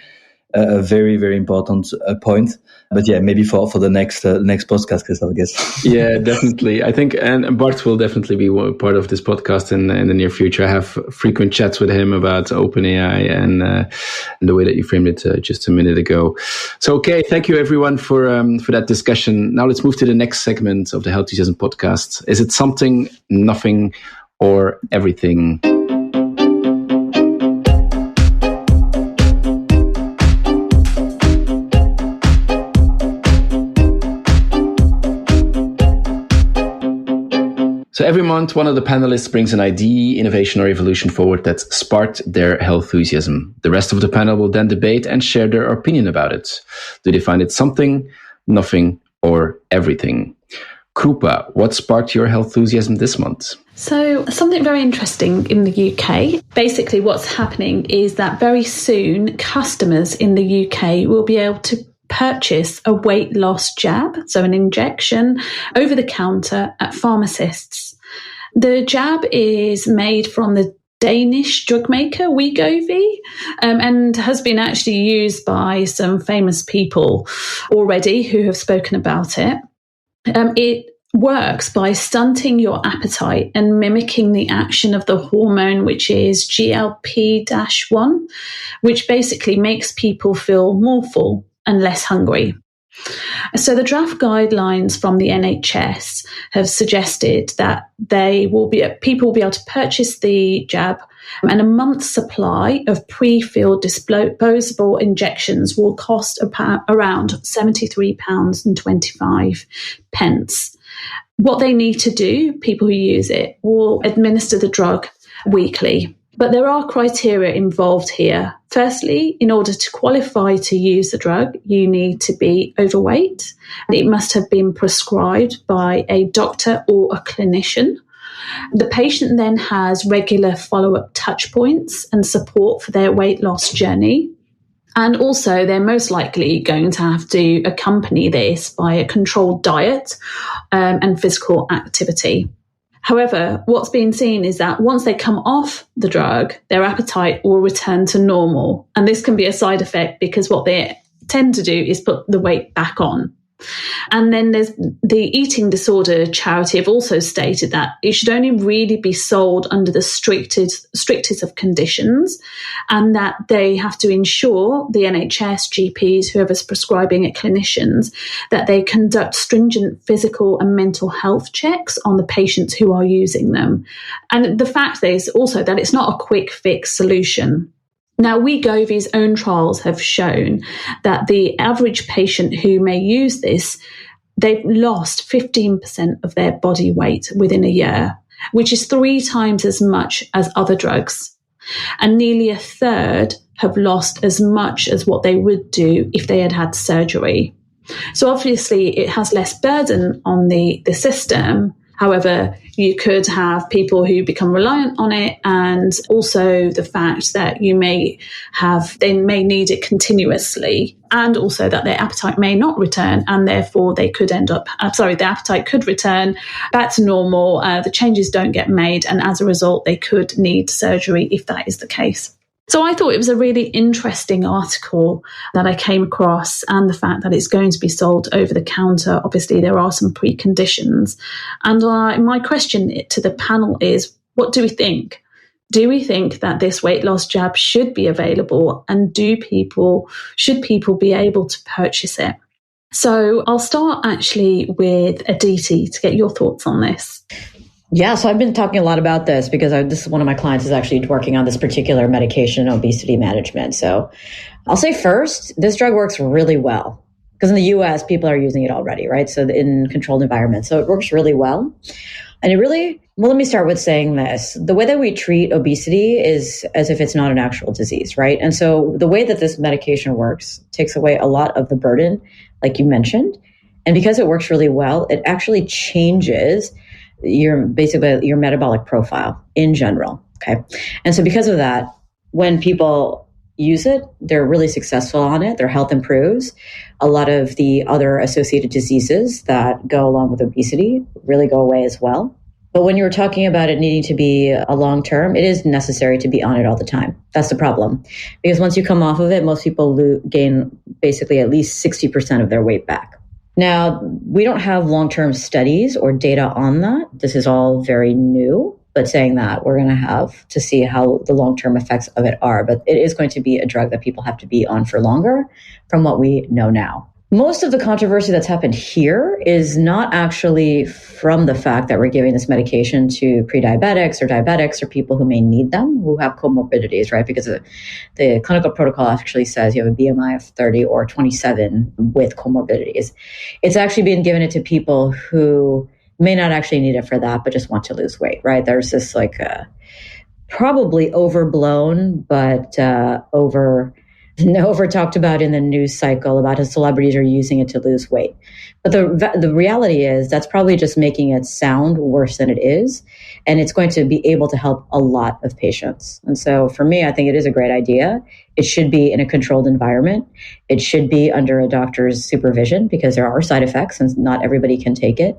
a very, very important point. But yeah, maybe for the next podcast, Christophe, I guess. Yeah, definitely. I think, and Bart will definitely be part of this podcast in the near future. I have frequent chats with him about OpenAI and the way that you framed it just a minute ago. So, okay, thank you everyone for that discussion. Now let's move to the next segment of the Health Enthusiasm podcast. Is it something, nothing, or everything? So every month, one of the panelists brings an idea, innovation, or evolution forward that's sparked their health enthusiasm. The rest of the panel will then debate and share their opinion about it. Do they find it something, nothing, or everything? Krupa, what sparked your health enthusiasm this month? So something very interesting in the UK. Basically, what's happening is that very soon customers in the UK will be able to purchase a weight loss jab, so an injection over the counter at pharmacists. The jab is made from the Danish drug maker Wegovy, and has been actually used by some famous people already who have spoken about it. It works by stunting your appetite and mimicking the action of the hormone, which is GLP-1, which basically makes people feel more full and less hungry. So the draft guidelines from the NHS have suggested that people will be able to purchase the jab, and a month's supply of pre-filled disposable injections will cost around £73.25. What they need to do, people who use it, will administer the drug weekly. But there are criteria involved here. Firstly, in order to qualify to use the drug, you need to be overweight. It must have been prescribed by a doctor or a clinician. The patient then has regular follow-up touch points and support for their weight loss journey. And also, they're most likely going to have to accompany this by a controlled diet and physical activity. However, what's been seen is that once they come off the drug, their appetite will return to normal. And this can be a side effect because what they tend to do is put the weight back on. And then there's the eating disorder charity have also stated that it should only really be sold under the strictest of conditions, and that they have to ensure, the NHS, GPs, whoever's prescribing it, clinicians, that they conduct stringent physical and mental health checks on the patients who are using them. And the fact is also that it's not a quick fix solution. Now, Wegovy's own trials have shown that the average patient who may use this, they've lost 15% of their body weight within a year, which is 3 times as much as other drugs. And nearly a third have lost as much as what they would do if they had had surgery. So obviously it has less burden on the system. However, you could have people who become reliant on it, and also the fact that they may need it continuously, and also that their appetite may not return, and therefore their appetite could return back to normal. The changes don't get made, and as a result, they could need surgery if that is the case. So I thought it was a really interesting article that I came across, and the fact that it's going to be sold over the counter. Obviously, there are some preconditions. And my question to the panel is, what do we think? Do we think that this weight loss jab should be available, and should people be able to purchase it? So I'll start actually with Aditi to get your thoughts on this. Yeah, so I've been talking a lot about this because this is one of my clients is actually working on this particular medication, obesity management. So I'll say first, this drug works really well because in the US, people are using it already, right? So in controlled environments. So it works really well. And let me start with saying this. The way that we treat obesity is as if it's not an actual disease, right? And so the way that this medication works takes away a lot of the burden, like you mentioned. And because it works really well, it actually changes your metabolic profile in general. Okay. And so because of that, when people use it, they're really successful on it. Their health improves. A lot of the other associated diseases that go along with obesity really go away as well. But when you're talking about it needing to be a long term, it is necessary to be on it all the time. That's the problem. Because once you come off of it, most people gain basically at least 60% of their weight back. Now, we don't have long-term studies or data on that. This is all very new, but saying that, we're going to have to see how the long-term effects of it are. But it is going to be a drug that people have to be on for longer from what we know now. Most of the controversy that's happened here is not actually from the fact that we're giving this medication to pre-diabetics or diabetics or people who may need them, who have comorbidities, right? Because the clinical protocol actually says you have a BMI of 30 or 27 with comorbidities. It's actually being given it to people who may not actually need it for that, but just want to lose weight, right? There's this probably overblown, but over talked about in the news cycle about how celebrities are using it to lose weight. But the reality is that's probably just making it sound worse than it is. And it's going to be able to help a lot of patients. And so for me, I think it is a great idea. It should be in a controlled environment. It should be under a doctor's supervision because there are side effects and not everybody can take it,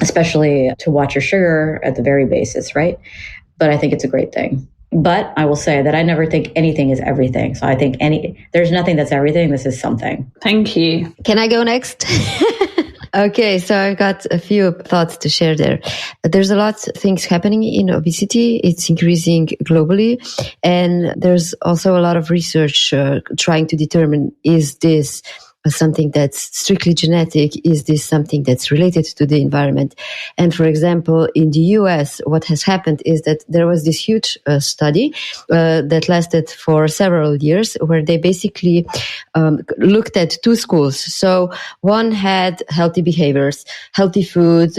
especially to watch your sugar at the very basis, right? But I think it's a great thing. But I will say that I never think anything is everything. So I think there's nothing that's everything. This is something. Thank you. Can I go next? Okay, so I've got a few thoughts to share there. There's a lot of things happening in obesity. It's increasing globally. And there's also a lot of research trying to determine, is this something that's strictly genetic? Is this something that's related to the environment? And for example, in the US, what has happened is that there was this huge study that lasted for several years where they basically looked at two schools. So one had healthy behaviors, healthy food,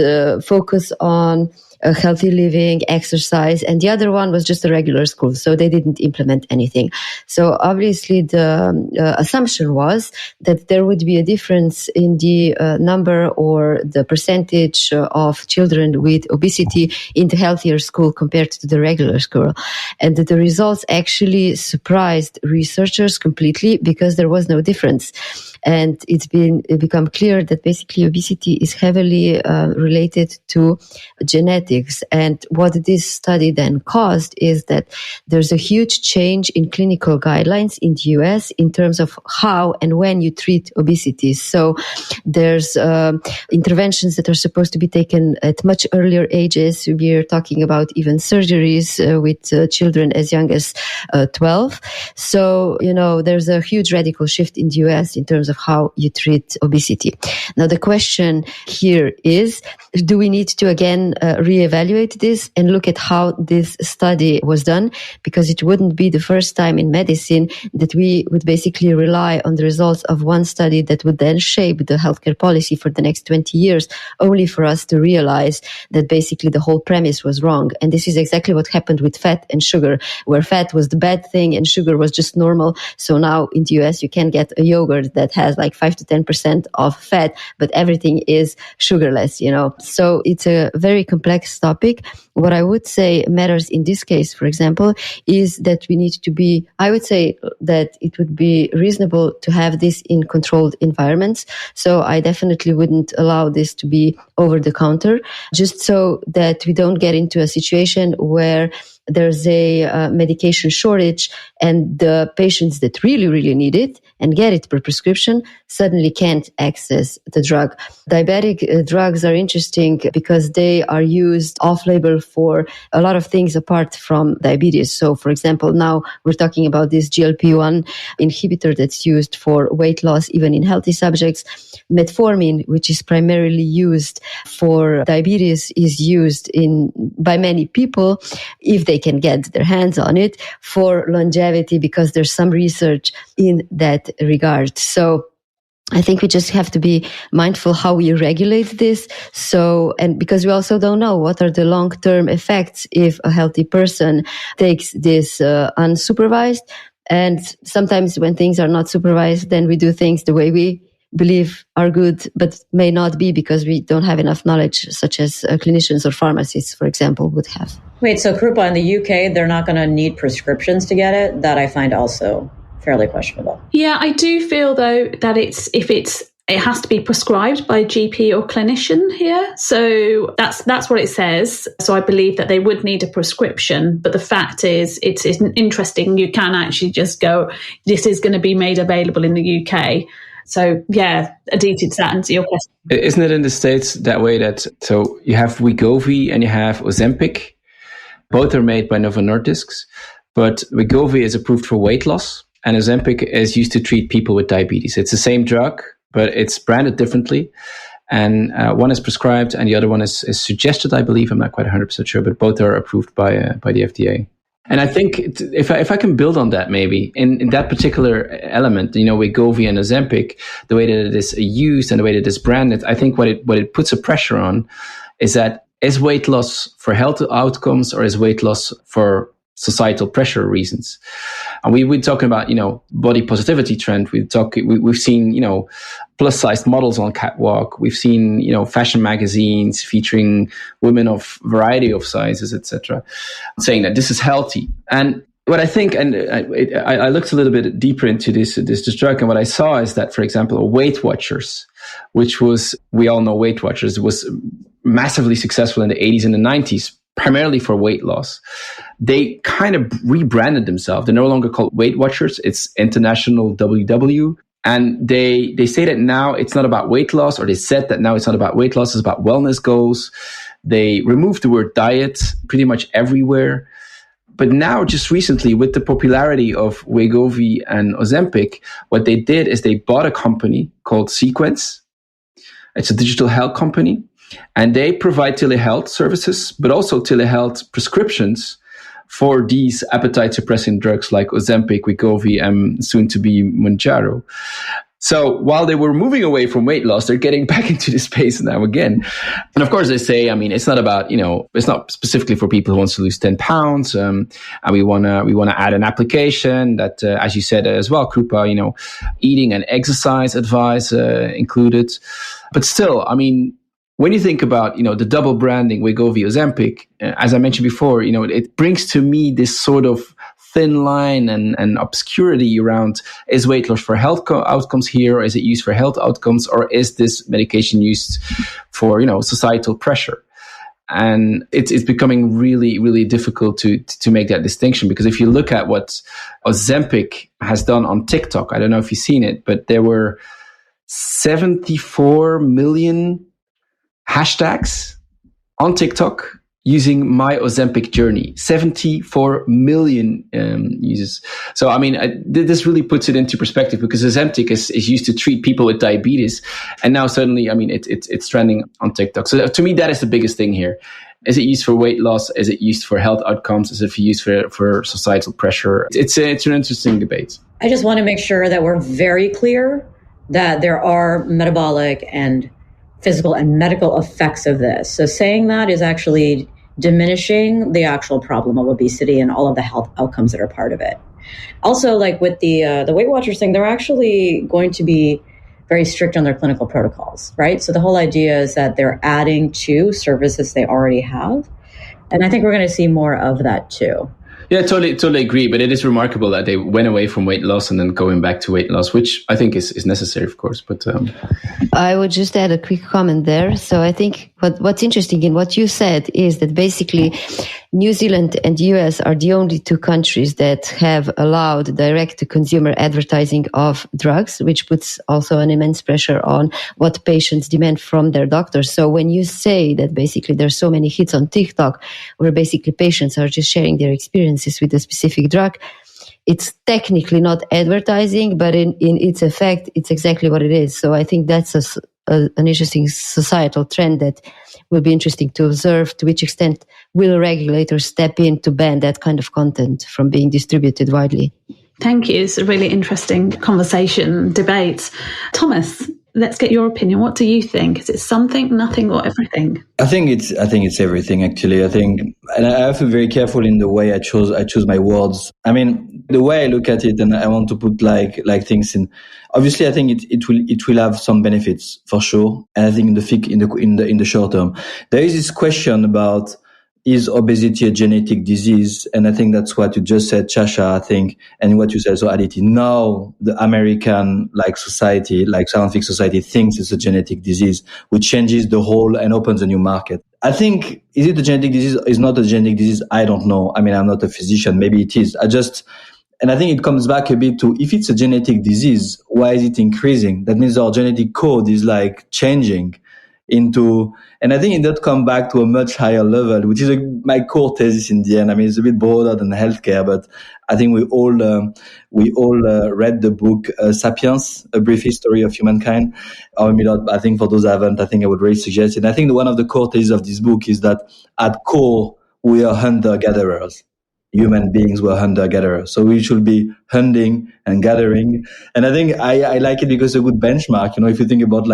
focus on healthy living, exercise, and the other one was just a regular school, so they didn't implement anything. So obviously the assumption was that there would be a difference in the number or the percentage of children with obesity in the healthier school compared to the regular school. And the results actually surprised researchers completely because there was no difference. And it's become clear that basically obesity is heavily related to genetics. And what this study then caused is that there's a huge change in clinical guidelines in the US in terms of how and when you treat obesity. So there's interventions that are supposed to be taken at much earlier ages. We're talking about even surgeries with children as young as 12. So, there's a huge radical shift in the US in terms of how you treat obesity. Now, the question here is, do we need to again reevaluate this and look at how this study was done? Because it wouldn't be the first time in medicine that we would basically rely on the results of one study that would then shape the healthcare policy for the next 20 years, only for us to realize that basically the whole premise was wrong. And this is exactly what happened with fat and sugar, where fat was the bad thing and sugar was just normal. So now in the US, you can get a yogurt that has like 5 to 10% of fat, but everything is sugarless, So it's a very complex topic. What I would say matters in this case, for example, is that we need to be, I would say that it would be reasonable to have this in controlled environments. So I definitely wouldn't allow this to be over the counter, just so that we don't get into a situation where there's a medication shortage and the patients that really, really need it and get it per prescription suddenly can't access the drug. Diabetic drugs are interesting because they are used off-label for a lot of things apart from diabetes. So, for example, now we're talking about this GLP-1 inhibitor that's used for weight loss, even in healthy subjects. Metformin, which is primarily used for diabetes, is used by many people if they can get their hands on it for longevity, because there's some research in that regard. So I think we just have to be mindful how we regulate this. So, and because we also don't know what are the long-term effects if a healthy person takes this unsupervised. And sometimes when things are not supervised, then we do things the way we believe are good, but may not be because we don't have enough knowledge, such as clinicians or pharmacists, for example, would have. Wait, so Krupa, in the UK, they're not going to need prescriptions to get it? That I find also fairly questionable. Yeah, I do feel, though, that it has to be prescribed by a GP or clinician here. So that's what it says. So I believe that they would need a prescription. But the fact is, it's interesting. You can actually just go, this is going to be made available in the UK. So yeah, Aditi, to answer your question. Isn't it in the States that way so you have Wegovy and you have Ozempic. Both are made by Novo Nordisk, but Wegovy is approved for weight loss and Ozempic is used to treat people with diabetes. It's the same drug, but it's branded differently. And one is prescribed and the other one is suggested, I believe. I'm not quite 100% sure, but both are approved by the FDA. And I think if I can build on that, maybe in that particular element, Wegovy and Ozempic, the way that it is used and the way that it is branded, I think what it puts a pressure on is that is weight loss for health outcomes or is weight loss for societal pressure reasons? And we're talking about, body positivity trend. We've seen, plus sized models on catwalk. We've seen, fashion magazines featuring women of variety of sizes, etc., saying that this is healthy. And what I think, and I looked a little bit deeper into this drug, and what I saw is that, for example, Weight Watchers, which was, we all know Weight Watchers, was massively successful in the 80s and the 90s, primarily for weight loss. They kind of rebranded themselves. They're no longer called Weight Watchers. It's International WW. And they say that now it's not about weight loss, or they said that now it's not about weight loss, it's about wellness goals. They removed the word diet pretty much everywhere. But now, just recently, with the popularity of Wegovy and Ozempic, what they did is they bought a company called Sequence. It's a digital health company, and they provide telehealth services, but also telehealth prescriptions for these appetite-suppressing drugs like Ozempic, Wegovy, and soon to be Mounjaro. So while they were moving away from weight loss, they're getting back into this space now again. And of course, they say, it's not about, it's not specifically for people who want to lose 10 pounds. And we want to add an application that, as you said as well, Krupa, eating and exercise advice included. But still, when you think about, the double branding, Wegovy, Ozempic, as I mentioned before, it brings to me this sort of thin line and obscurity around, is weight loss for health outcomes here? Or is it used for health outcomes? Or is this medication used for, societal pressure? And it's becoming really, really difficult to make that distinction, because if you look at what Ozempic has done on TikTok, I don't know if you've seen it, but there were 74 million hashtags on TikTok using my Ozempic journey. 74 million users. So, this really puts it into perspective, because Ozempic is used to treat people with diabetes. And now suddenly, it's trending on TikTok. So to me, that is the biggest thing here. Is it used for weight loss? Is it used for health outcomes? Is it used for societal pressure? It's an interesting debate. I just want to make sure that we're very clear that there are metabolic and physical and medical effects of this. So saying that is actually diminishing the actual problem of obesity and all of the health outcomes that are part of it. Also, like with the Weight Watchers thing, they're actually going to be very strict on their clinical protocols, right? So the whole idea is that they're adding to services they already have. And I think we're going to see more of that too. Yeah, totally agree. But it is remarkable that they went away from weight loss and then going back to weight loss, which I think is necessary, of course. But I would just add a quick comment there. So I think what's interesting in what you said is that basically New Zealand and US are the only two countries that have allowed direct-to-consumer advertising of drugs, which puts also an immense pressure on what patients demand from their doctors. So when you say that basically there's so many hits on TikTok where basically patients are just sharing their experiences with a specific drug, it's technically not advertising, but in its effect, it's exactly what it is. So I think that's an interesting societal trend that will be interesting to observe. To which extent will regulators step in to ban that kind of content from being distributed widely? Thank you. It's a really interesting conversation, debate. Thomas, let's get your opinion. What do you think? Is it something, nothing, or everything? I think it's everything, actually. And I have to be very careful in the way I choose my words. The way I look at it, and I want to put like things in. Obviously, I think it will have some benefits for sure. And I think in the short term, there is this question about, is obesity a genetic disease? And I think that's what you just said, Tjaša, I think, and what you said, so Aditi. Now the American society, scientific society, thinks it's a genetic disease, which changes the whole and opens a new market. I think, is it a genetic disease? Is not a genetic disease? I don't know. I'm not a physician. Maybe it is. And I think it comes back a bit to, if it's a genetic disease, why is it increasing? That means our genetic code is changing into, and I think it does come back to a much higher level, which is my core thesis in the end. It's a bit broader than healthcare, but I think we all read the book *Sapiens: A Brief History of Humankind*. Or maybe not, but I think for those who haven't, I think I would really suggest it. And I think one of the core theses of this book is that at core we are hunter-gatherers. Human beings were hunter-gatherers, so we should be hunting and gathering. And I think I like it because it's a good benchmark. If you think about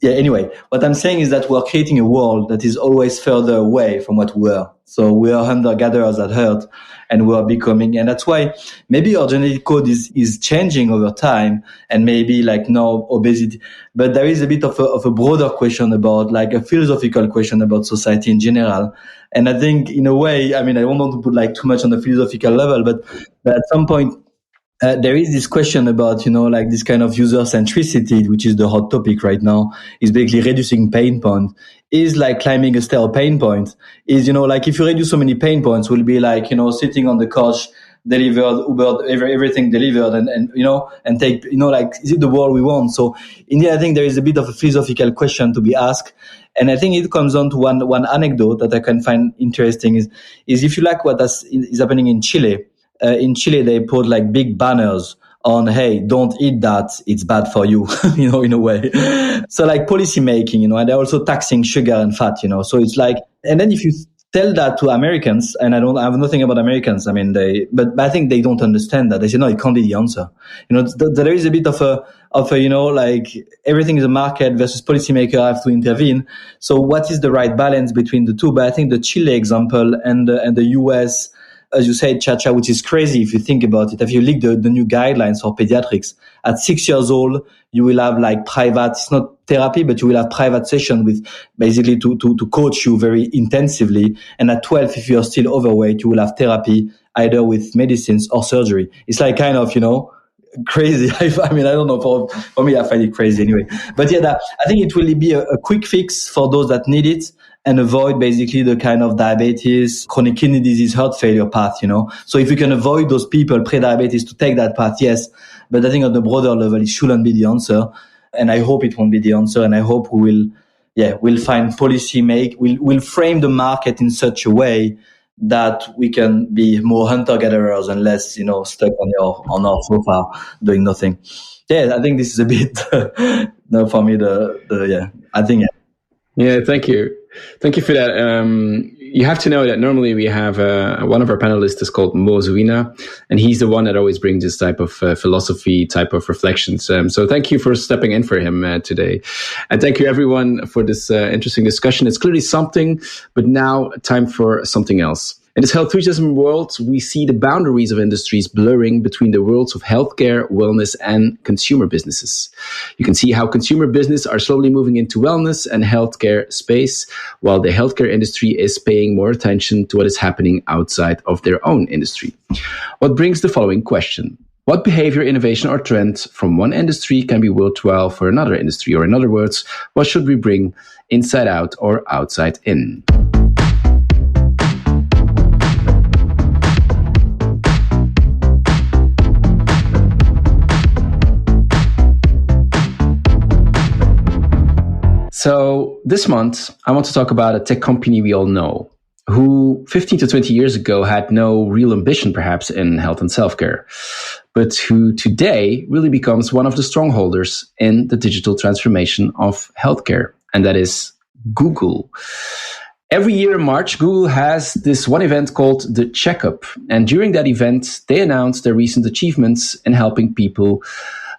Anyway, what I'm saying is that we're creating a world that is always further away from what we were. So we are hunter-gatherers at heart, and we are becoming, and that's why maybe our genetic code is changing over time, and maybe like now obesity, but there is a bit of a broader question about, like, a philosophical question about society in general. And I think in a way, I mean, I don't want to put like too much on the philosophical level, but at some point, there is this question about, like this kind of user centricity, which is the hot topic right now, is basically reducing pain point, is like climbing a stair pain point, is, like if you reduce so many pain points, will be like, sitting on the couch, delivered, Uber, everything delivered, and take, like, is it the world we want? So in the end, I think there is a bit of a philosophical question to be asked. And I think it comes on to one anecdote that I can find interesting is if you like what is happening in Chile. In Chile, they put like big banners on, hey, don't eat that, it's bad for you, in a way. So like policy making, and they're also taxing sugar and fat, so it's like, and then if you tell that to Americans, and I have nothing about Americans, I mean, but I think they don't understand that. They say, no, it can't be the answer. There is a bit of a, like everything is a market versus policymaker have to intervene. So what is the right balance between the two? But I think the Chile example and the US, as you said, Tjaša, which is crazy if you think about it. If you leak the new guidelines for pediatrics, at 6 years old, you will have like private, it's not therapy, but you will have private session with basically to coach you very intensively. And at 12, if you're still overweight, you will have therapy either with medicines or surgery. It's like kind of, crazy. I mean, I don't know, for me, I find it crazy anyway. But yeah, I think it will be a quick fix for those that need it, and avoid basically the kind of diabetes, chronic kidney disease, heart failure path, So if you can avoid those people, pre-diabetes, to take that path, yes. But I think on the broader level, it shouldn't be the answer. And I hope it won't be the answer. And I hope we'll find we'll frame the market in such a way that we can be more hunter-gatherers and less, stuck on our sofa doing nothing. Yeah, I think this is a bit, for me, I think, Yeah, thank you. Thank you for that. You have to know that normally we have one of our panelists is called Mo Zouina, and he's the one that always brings this type of philosophy, type of reflections. So thank you for stepping in for him today. And thank you everyone for this interesting discussion. It's clearly something, but now time for something else. In this health tourism world, we see the boundaries of industries blurring between the worlds of healthcare, wellness, and consumer businesses. You can see how consumer business are slowly moving into wellness and healthcare space, while the healthcare industry is paying more attention to what is happening outside of their own industry. What brings the following question. What behavior, innovation, or trend from one industry can be worthwhile for another industry? Or in other words, what should we bring inside out or outside in? So this month, I want to talk about a tech company we all know, who 15 to 20 years ago had no real ambition, perhaps, in health and self-care, but who today really becomes one of the strongholders in the digital transformation of healthcare, and that is Google. Every year in March, Google has this one event called the Checkup, and during that event, they announce their recent achievements in helping people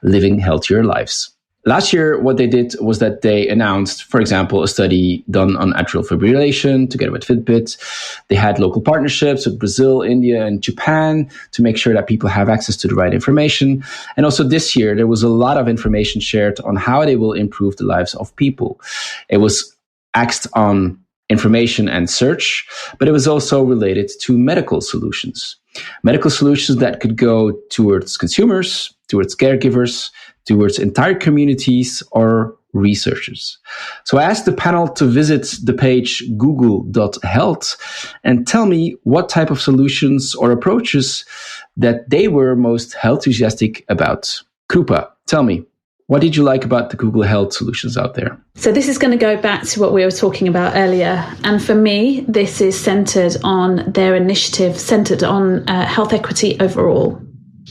living healthier lives. Last year, what they did was that they announced, for example, a study done on atrial fibrillation together with Fitbit. They had local partnerships with Brazil, India, and Japan to make sure that people have access to the right information. And also this year, there was a lot of information shared on how they will improve the lives of people. It was axed on information and search, but it was also related to medical solutions. Medical solutions that could go towards consumers, towards caregivers, towards entire communities or researchers. So I asked the panel to visit the page google.health and tell me what type of solutions or approaches that they were most health enthusiastic about. Krupa, tell me, what did you like about the Google Health solutions out there? So this is going to go back to what we were talking about earlier. And for me, this is centered on their initiative, centered on health equity overall.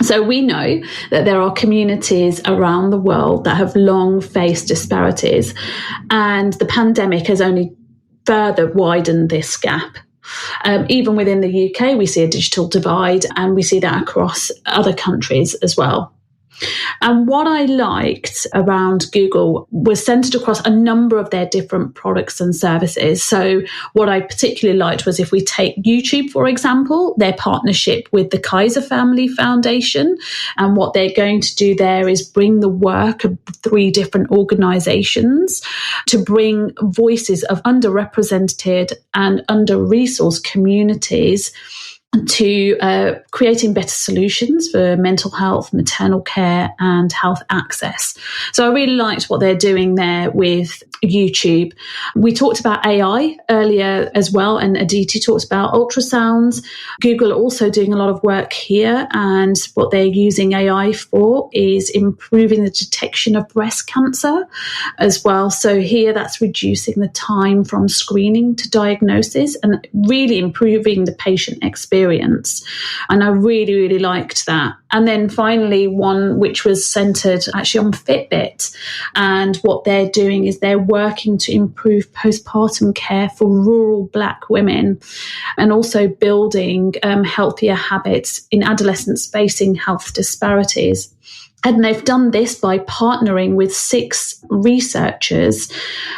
So we know that there are communities around the world that have long faced disparities, and the pandemic has only further widened this gap. Even within the UK, we see a digital divide, and we see that across other countries as well. And what I liked around Google was centered across a number of their different products and services. So what I particularly liked was, if we take YouTube, for example, their partnership with the Kaiser Family Foundation. And what they're going to do there is bring the work of 3 different organizations to bring voices of underrepresented and under-resourced communities to creating better solutions for mental health, maternal care, and health access. So I really liked what they're doing there with YouTube. We talked about AI earlier as well, and Aditi talked about ultrasounds. Google are also doing a lot of work here, and what they're using AI for is improving the detection of breast cancer as well. So here that's reducing the time from screening to diagnosis and really improving the patient experience. And I really, really liked that. And then finally, one which was centered actually on Fitbit. And what they're doing is they're working to improve postpartum care for rural Black women, and also building healthier habits in adolescents facing health disparities. And they've done this by partnering with 6 researchers,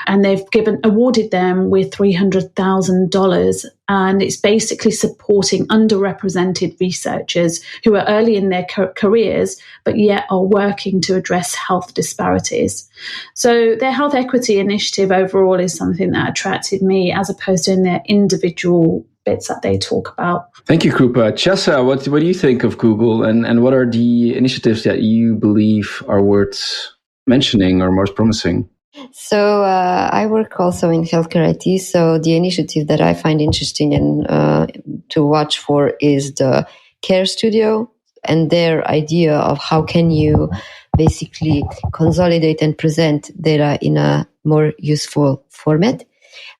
and they've awarded them with $300,000. And it's basically supporting underrepresented researchers who are early in their careers, but yet are working to address health disparities. So their health equity initiative overall is something that attracted me, as opposed to in their individual bits that they talk about. Thank you, Krupa. Tjaša, what do you think of Google, and what are the initiatives that you believe are worth mentioning or most promising? So I work also in healthcare IT. So the initiative that I find interesting and to watch for is the Care Studio, and their idea of how can you basically consolidate and present data in a more useful format.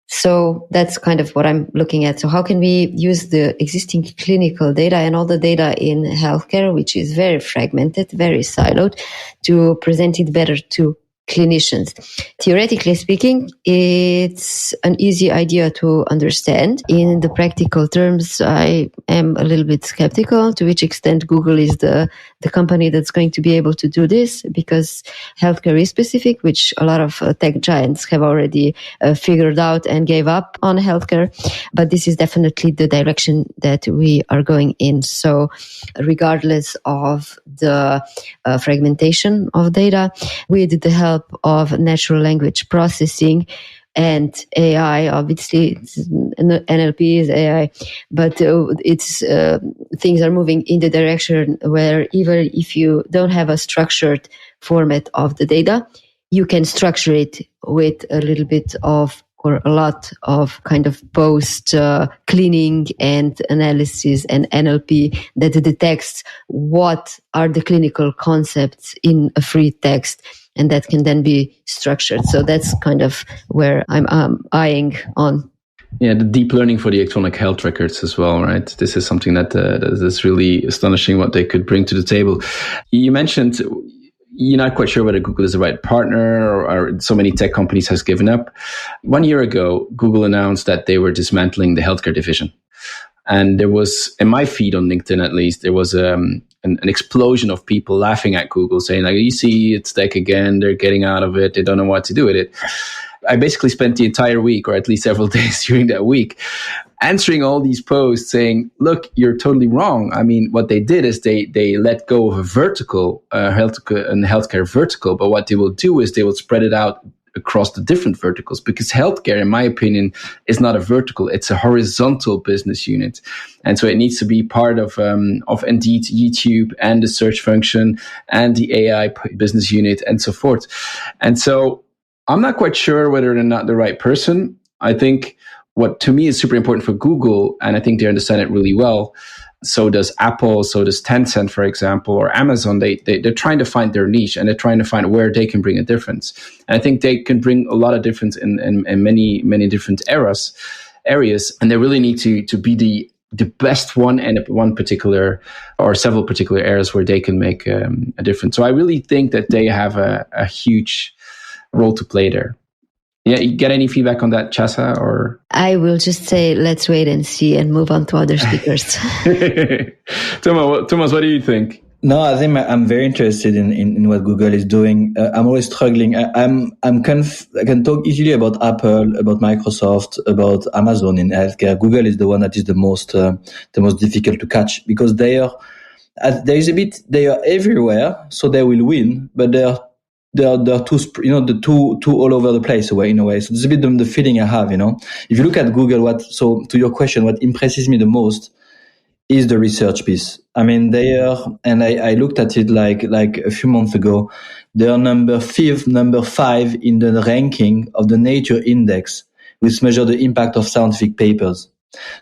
So that's kind of what I'm looking at. So how can we use the existing clinical data and all the data in healthcare, which is very fragmented, very siloed, to present it better to clinicians? Theoretically speaking, it's an easy idea to understand. In the practical terms, I am a little bit skeptical to which extent Google is the company that's going to be able to do this, because healthcare is specific, which a lot of tech giants have already figured out and gave up on healthcare. But this is definitely the direction that we are going in. So regardless of the fragmentation of data, with the help of natural language processing and AI, obviously NLP is AI, but things are moving in the direction where even if you don't have a structured format of the data, you can structure it with a little bit of, or a lot of kind of post cleaning and analysis and NLP that detects what are the clinical concepts in a free text, and that can then be structured. So that's kind of where I'm eyeing on. Yeah, the deep learning for the electronic health records as well, right? This is something that is really astonishing what they could bring to the table. You mentioned you're not quite sure whether Google is the right partner, or so many tech companies has given up. 1 year ago, Google announced that they were dismantling the healthcare division. And there was, in my feed on LinkedIn at least, there was an explosion of people laughing at Google, saying, like, you see, it's tech again, they're getting out of it, they don't know what to do with it. I basically spent the entire week, or at least several days during that week, answering all these posts saying, look, you're totally wrong. I mean, what they did is they let go of a vertical, healthcare vertical, but what they will do is they will spread it out across the different verticals, because healthcare, in my opinion, is not a vertical, it's a horizontal business unit. And so it needs to be part of indeed YouTube and the search function and the AI business unit and so forth. And so I'm not quite sure whether they're not the right person. I think what to me is super important for Google, and I think they understand it really well, so does Apple, so does Tencent, for example, or Amazon. They're trying to find their niche, and they're trying to find where they can bring a difference. And I think they can bring a lot of difference in many different areas, and they really need to be the best one in one particular or several particular areas where they can make a difference. So I really think that they have a huge role to play there. Yeah, you get any feedback on that, Tjaša? Or I will just say, let's wait and see and move on to other speakers. Thomas, what do you think? No, I think I'm very interested in what Google is doing. I'm always struggling. I can talk easily about Apple, about Microsoft, about Amazon in healthcare. Google is the one that is the most difficult to catch, because they are everywhere, so they will win, but they're too, too all over the place in a way. So it's a bit the feeling I have, If you look at Google, to your question, what impresses me the most is the research piece. I mean, I looked at it like a few months ago. They are number 5 in the ranking of the Nature Index, which measure the impact of scientific papers.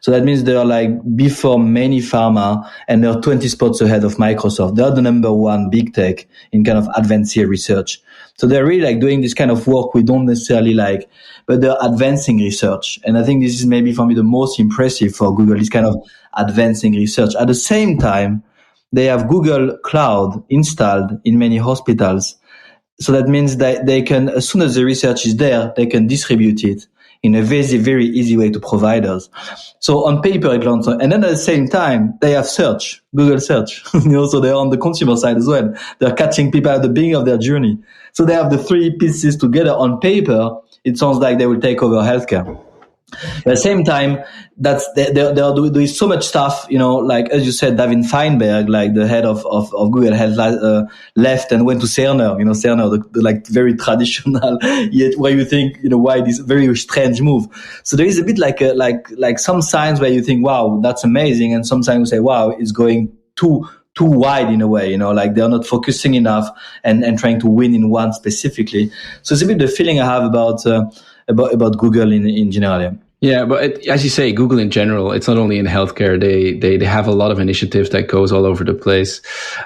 So that means they are before many pharma, and they're 20 spots ahead of Microsoft. They're the number 1 big tech in kind of advanced research. So they're really doing this kind of work we don't necessarily like, but they're advancing research. And I think this is maybe for me the most impressive for Google, is kind of advancing research. At the same time, they have Google Cloud installed in many hospitals. So that means that they can, as soon as the research is there, they can distribute it in a very, very easy way to providers. So on paper, it launches. And then at the same time, they have search, Google search. So they're on the consumer side as well. They're catching people at the beginning of their journey. So they have the 3 pieces together. On paper, it sounds like they will take over healthcare. At the same time, they're doing so much stuff, as you said, David Feinberg, the head of Google Health, left and went to Cerner, Cerner, the very traditional, yet where you think, why this very strange move. So there is a bit like some signs where you think, wow, that's amazing. And sometimes you say, wow, it's going too wide in a way, they're not focusing enough and trying to win in one specifically. So it's a bit the feeling I have about Google in general. Yeah, but as you say, Google in general, it's not only in healthcare. They have a lot of initiatives that goes all over the place.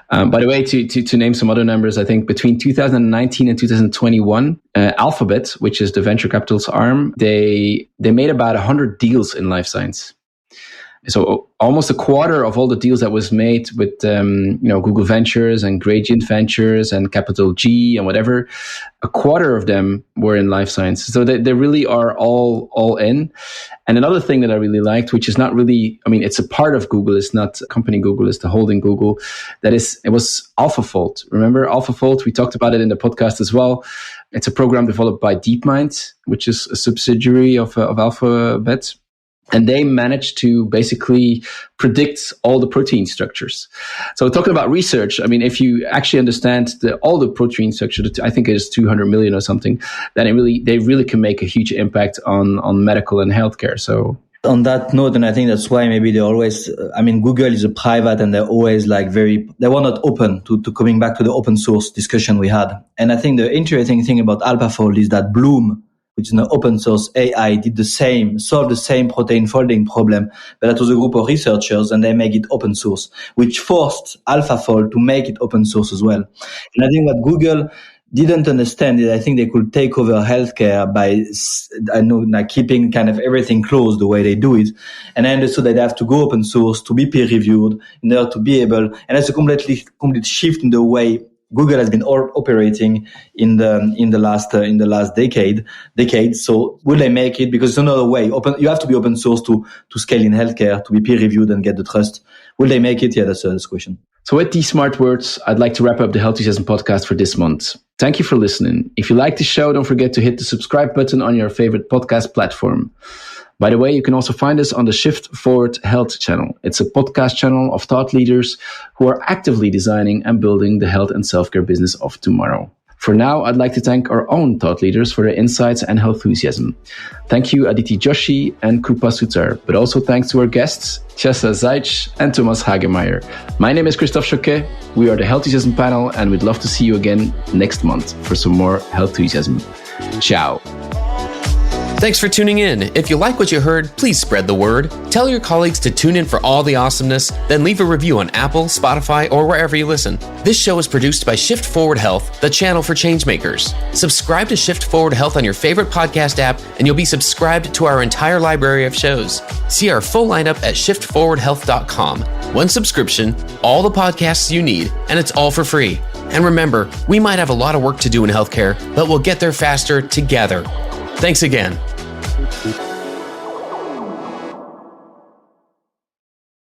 By the way, to name some other numbers, I think between 2019 and 2021, Alphabet, which is the venture capital's arm, they made about 100 deals in life science. So almost a quarter of all the deals that was made with Google Ventures and Gradient Ventures and Capital G and whatever, a quarter of them were in life science. So they really are all in. And another thing that I really liked, which is not really, it's a part of Google, it's not company Google, it's the holding Google, it was AlphaFold. Remember AlphaFold? We talked about it in the podcast as well. It's a program developed by DeepMind, which is a subsidiary of Alphabet. And they managed to basically predict all the protein structures. So talking about research, if you actually understand all the protein structure, I think it is 200 million or something, then they really can make a huge impact on medical and healthcare. So on that note, and I think that's why maybe they always, Google is a private, and they're always they were not open to coming back to the open source discussion we had. And I think the interesting thing about AlphaFold is that Bloom, which is an open source AI, solved the same protein folding problem, but that was a group of researchers, and they make it open source, which forced AlphaFold to make it open source as well. And I think what Google didn't understand is I think they could take over healthcare by, keeping kind of everything closed the way they do it. And I understood that they have to go open source to be peer reviewed in order to be able, and that's a complete shift in the way Google has been operating in the last decade. So will they make it? Because it's another way. You have to be open source to scale in healthcare, to be peer reviewed and get the trust. Will they make it? Yeah, that's the question. So with these smart words, I'd like to wrap up the Health Enthusiasm podcast for this month. Thank you for listening. If you like the show, don't forget to hit the subscribe button on your favorite podcast platform. By the way, you can also find us on the Shift Forward Health channel. It's a podcast channel of thought leaders who are actively designing and building the health and self-care business of tomorrow. For now, I'd like to thank our own thought leaders for their insights and health enthusiasm. Thank you, Aditi Joshi and Krupa Sutar, but also thanks to our guests, Tjaša, Zajc, and Thomas Hagemeijer. My name is Christophe Jauquet. We are the Health Enthusiasm panel, and we'd love to see you again next month for some more health enthusiasm. Ciao. Thanks for tuning in. If you like what you heard, please spread the word. Tell your colleagues to tune in for all the awesomeness, then leave a review on Apple, Spotify, or wherever you listen. This show is produced by Shift Forward Health, the channel for changemakers. Subscribe to Shift Forward Health on your favorite podcast app, and you'll be subscribed to our entire library of shows. See our full lineup at shiftforwardhealth.com. One subscription, all the podcasts you need, and it's all for free. And remember, we might have a lot of work to do in healthcare, but we'll get there faster together. Thanks again.